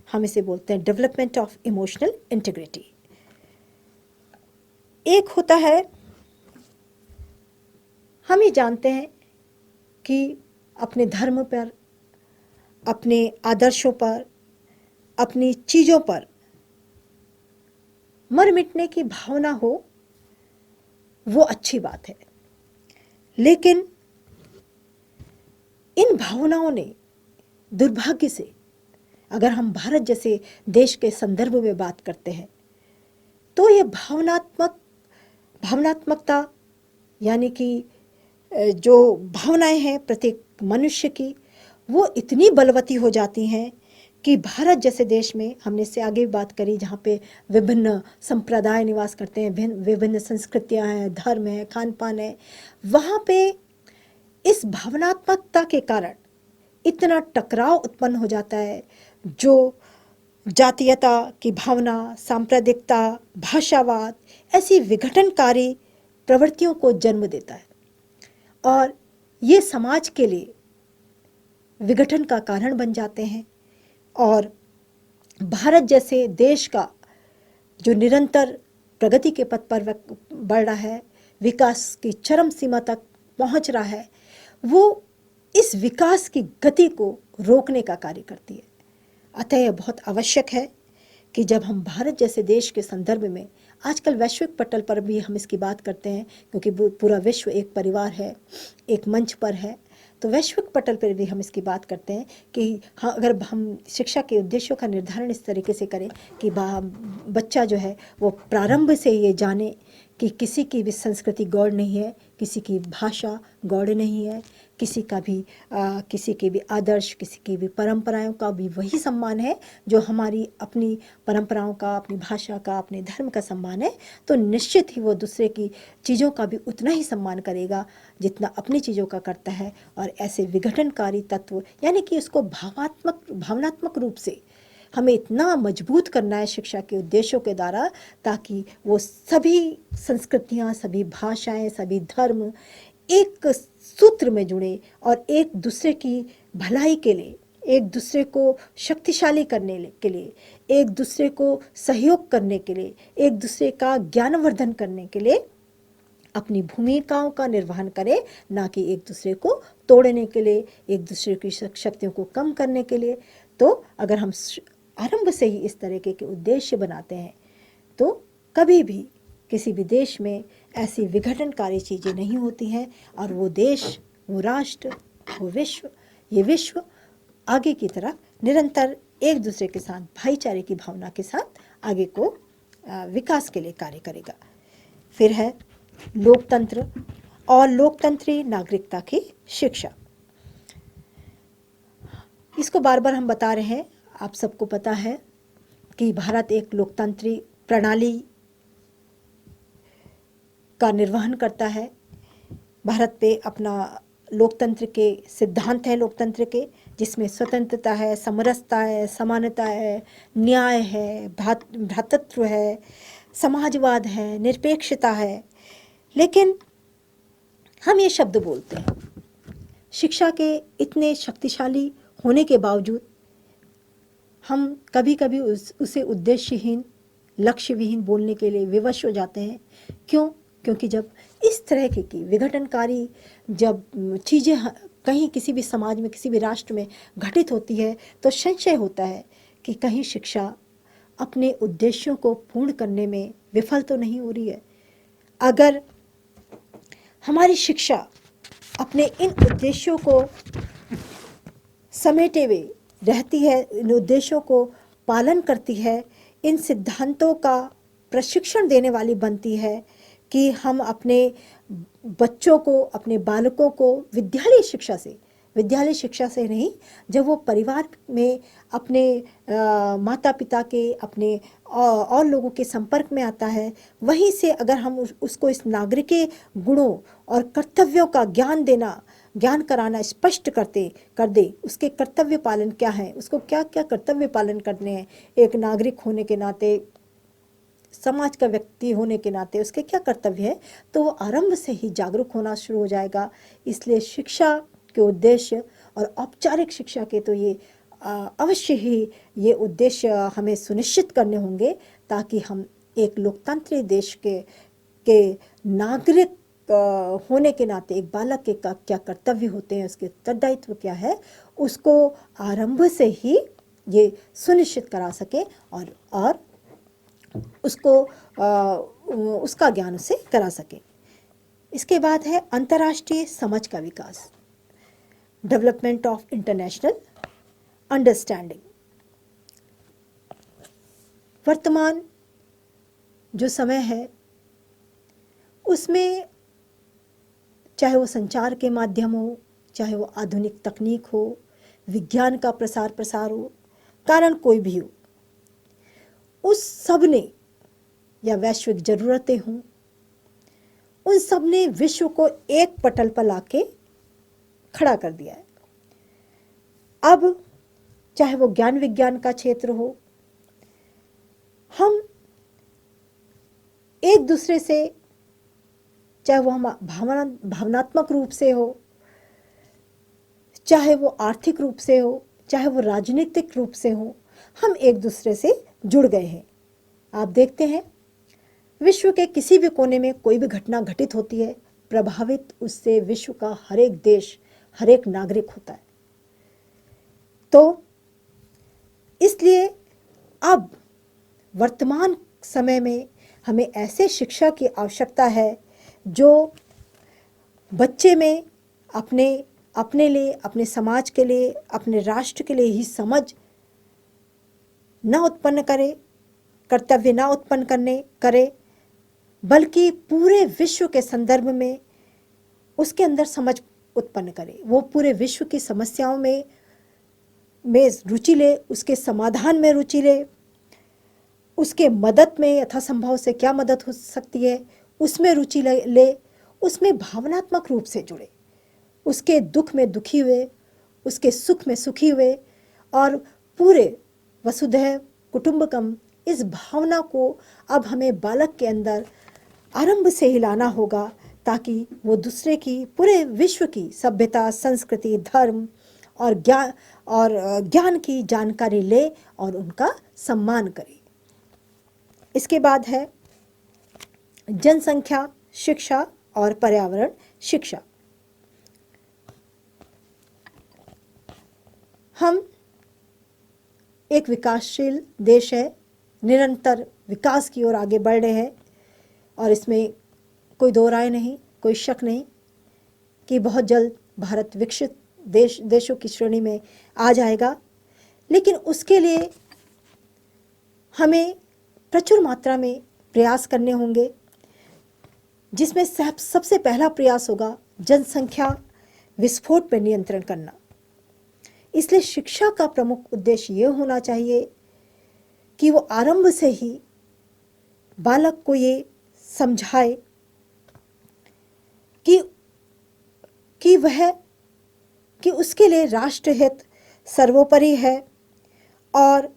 हम इसे बोलते हैं डेवलपमेंट ऑफ इमोशनल इंटीग्रिटी। एक होता है, हम ही जानते हैं कि अपने धर्म पर, अपने आदर्शों पर अपनी चीज़ों पर मर मिटने की भावना हो वो अच्छी बात है, लेकिन इन भावनाओं ने दुर्भाग्य से, अगर हम भारत जैसे देश के संदर्भ में बात करते हैं, तो ये भावनात्मकता यानी कि जो भावनाएं हैं प्रत्येक मनुष्य की, वो इतनी बलवती हो जाती हैं कि भारत जैसे देश में, हमने इससे आगे भी बात करी, जहाँ पे विभिन्न संप्रदाय निवास करते हैं, विभिन्न संस्कृतियाँ हैं, धर्म है, खान पान है, वहाँ पे इस भावनात्मकता के कारण इतना टकराव उत्पन्न हो जाता है जो जातीयता की भावना, सांप्रदायिकता, भाषावाद, ऐसी विघटनकारी प्रवृत्तियों को जन्म देता है और ये समाज के लिए विघटन का कारण बन जाते हैं। और भारत जैसे देश का जो निरंतर प्रगति के पथ पर बढ़ रहा है, विकास की चरम सीमा तक पहुंच रहा है, वो इस विकास की गति को रोकने का कार्य करती है। अतः यह बहुत आवश्यक है कि जब हम भारत जैसे देश के संदर्भ में, आजकल वैश्विक पटल पर भी हम इसकी बात करते हैं, क्योंकि पूरा विश्व एक परिवार है, एक मंच पर है, तो वैश्विक पटल पर भी हम इसकी बात करते हैं कि हाँ, अगर हम शिक्षा के उद्देश्यों का निर्धारण इस तरीके से करें कि बच्चा जो है वो प्रारंभ से ये जाने कि किसी की भी संस्कृति गौड़ नहीं है, किसी की भाषा गौड़ नहीं है, किसी के भी आदर्श, किसी की भी परंपराओं का भी वही सम्मान है जो हमारी अपनी परंपराओं का, अपनी भाषा का, अपने धर्म का सम्मान है। तो निश्चित ही वो दूसरे की चीज़ों का भी उतना ही सम्मान करेगा जितना अपनी चीज़ों का करता है। और ऐसे विघटनकारी तत्व, यानी कि उसको भावनात्मक रूप से हमें इतना मजबूत करना है शिक्षा के उद्देश्यों के द्वारा, ताकि वो सभी संस्कृतियाँ, सभी भाषाएं, सभी धर्म एक सूत्र में जुड़े और एक दूसरे की भलाई के लिए, एक दूसरे को शक्तिशाली करने के लिए, एक दूसरे को सहयोग करने के लिए, एक दूसरे का ज्ञानवर्धन करने के लिए अपनी भूमिकाओं का निर्वहन करें, ना कि एक दूसरे को तोड़ने के लिए, एक दूसरे की शक्तियों को कम करने के लिए। तो अगर हम आरंभ से ही इस तरह के उद्देश्य बनाते हैं तो कभी भी किसी भी देश में ऐसी विघटनकारी चीज़ें नहीं होती हैं और वो देश, वो राष्ट्र, वो विश्व, ये विश्व आगे की तरफ निरंतर एक दूसरे के साथ भाईचारे की भावना के साथ आगे को विकास के लिए कार्य करेगा। फिर है लोकतंत्र और लोकतंत्री नागरिकता की शिक्षा। इसको बार बार हम बता रहे हैं, आप सबको पता है कि भारत एक लोकतांत्रिक प्रणाली का निर्वहन करता है। भारत पे अपना लोकतंत्र के सिद्धांत हैं, लोकतंत्र के, जिसमें स्वतंत्रता है, समरसता है, समानता है, न्याय है, भ्रातृत्व है, समाजवाद है, निरपेक्षता है। लेकिन हम ये शब्द बोलते हैं, शिक्षा के इतने शक्तिशाली होने के बावजूद हम कभी कभी उसे उद्देश्यहीन, लक्ष्यविहीन बोलने के लिए विवश हो जाते हैं। क्यों? क्योंकि जब इस तरह की विघटनकारी जब चीज़ें कहीं किसी भी समाज में, किसी भी राष्ट्र में घटित होती है, तो संशय होता है कि कहीं शिक्षा अपने उद्देश्यों को पूर्ण करने में विफल तो नहीं हो रही है। अगर हमारी शिक्षा अपने इन उद्देश्यों को समेटे हुए रहती है, इन उद्देश्यों को पालन करती है, इन सिद्धांतों का प्रशिक्षण देने वाली बनती है कि हम अपने बच्चों को, अपने बालकों को विद्यालय शिक्षा से नहीं, जब वो परिवार में अपने माता पिता के, अपने और लोगों के संपर्क में आता है, वहीं से अगर हम उसको इस नागरिक गुणों और कर्तव्यों का ज्ञान कराना स्पष्ट कर दे, उसके कर्तव्य पालन क्या है, उसको क्या क्या कर्तव्य पालन करने हैं, एक नागरिक होने के नाते, समाज का व्यक्ति होने के नाते उसके क्या कर्तव्य है, तो वो आरंभ से ही जागरूक होना शुरू हो जाएगा। इसलिए शिक्षा के उद्देश्य और औपचारिक शिक्षा के तो ये अवश्य ही ये उद्देश्य हमें सुनिश्चित करने होंगे, ताकि हम एक लोकतांत्रिक देश के नागरिक होने के नाते एक बालक के क्या कर्तव्य होते हैं, उसके उत्तरदायित्व क्या है, उसको आरंभ से ही ये सुनिश्चित करा सकें और उसको उसका ज्ञान उसे करा सकें। इसके बाद है अंतर्राष्ट्रीय समझ का विकास, डेवलपमेंट ऑफ इंटरनेशनल अंडरस्टैंडिंग। वर्तमान जो समय है उसमें चाहे वो संचार के माध्यम हो, चाहे वो आधुनिक तकनीक हो, विज्ञान का प्रसार हो, कारण कोई भी हो, उस सब ने या वैश्विक ज़रूरतें हों, उन सब ने विश्व को एक पटल पर लाके खड़ा कर दिया है। अब चाहे वो ज्ञान विज्ञान का क्षेत्र हो, हम एक दूसरे से, चाहे वो हम भावनात्मक रूप से हो, चाहे वो आर्थिक रूप से हो, चाहे वो राजनीतिक रूप से हो, हम एक दूसरे से जुड़ गए हैं। आप देखते हैं विश्व के किसी भी कोने में कोई भी घटना घटित होती है, प्रभावित उससे विश्व का हर एक देश, हर एक नागरिक होता है। तो इसलिए अब वर्तमान समय में हमें ऐसे शिक्षा की आवश्यकता है जो बच्चे में अपने लिए, अपने समाज के लिए, अपने राष्ट्र के लिए ही समझ न उत्पन्न करे, कर्तव्य न उत्पन्न करे, बल्कि पूरे विश्व के संदर्भ में उसके अंदर समझ उत्पन्न करे। वो पूरे विश्व की समस्याओं में रुचि ले, उसके समाधान में रुचि ले, उसके मदद में यथासंभव से क्या मदद हो सकती है उसमें रुचि ले, उसमें भावनात्मक रूप से जुड़े, उसके दुख में दुखी हुए, उसके सुख में सुखी हुए, और पूरे वसुधैव कुटुंबकम इस भावना को अब हमें बालक के अंदर आरंभ से ही लाना होगा, ताकि वो दूसरे की, पूरे विश्व की सभ्यता, संस्कृति, धर्म और ज्ञान की जानकारी ले और उनका सम्मान करे। इसके बाद है जनसंख्या शिक्षा और पर्यावरण शिक्षा। हम एक विकासशील देश है, निरंतर विकास की ओर आगे बढ़ रहे हैं, और इसमें कोई दो राय नहीं, कोई शक नहीं कि बहुत जल्द भारत विकसित देशों की श्रेणी में आ जाएगा। लेकिन उसके लिए हमें प्रचुर मात्रा में प्रयास करने होंगे, जिसमें सबसे पहला प्रयास होगा जनसंख्या विस्फोट पर नियंत्रण करना। इसलिए शिक्षा का प्रमुख उद्देश्य ये होना चाहिए कि वो आरंभ से ही बालक को ये समझाए कि उसके लिए राष्ट्र हित सर्वोपरि है, और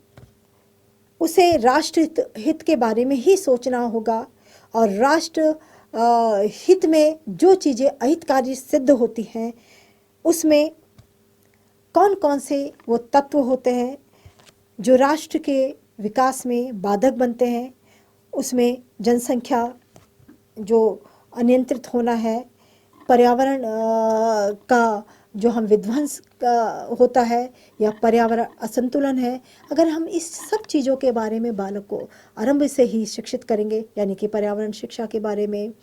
उसे राष्ट्र हित के बारे में ही सोचना होगा, और राष्ट्र हित में जो चीज़ें अहितकारी सिद्ध होती हैं उसमें कौन कौन से वो तत्व होते हैं जो राष्ट्र के विकास में बाधक बनते हैं, उसमें जनसंख्या जो अनियंत्रित होना है, पर्यावरण का जो हम विध्वंस होता है या पर्यावरण असंतुलन है, अगर हम इस सब चीज़ों के बारे में बालक को आरंभ से ही शिक्षित करेंगे, यानी कि पर्यावरण शिक्षा के बारे में,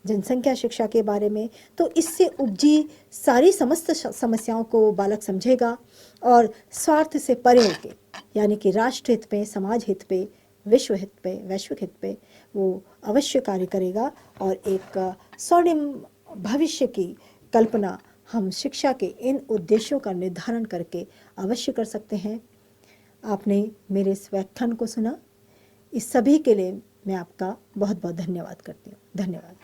जनसंख्या शिक्षा के बारे में, तो इससे उपजी सारी समस्त समस्याओं को बालक समझेगा और स्वार्थ से परे होके, यानी कि राष्ट्र हित पे, समाज हित पे, विश्व हित पे, वैश्विक हित पे वो अवश्य कार्य करेगा, और एक स्वर्णिम भविष्य की कल्पना हम शिक्षा के इन उद्देश्यों का निर्धारण करके अवश्य कर सकते हैं। आपने मेरे इस व्याख्यान को सुना, इस सभी के लिए मैं आपका बहुत बहुत धन्यवाद करती हूँ। धन्यवाद।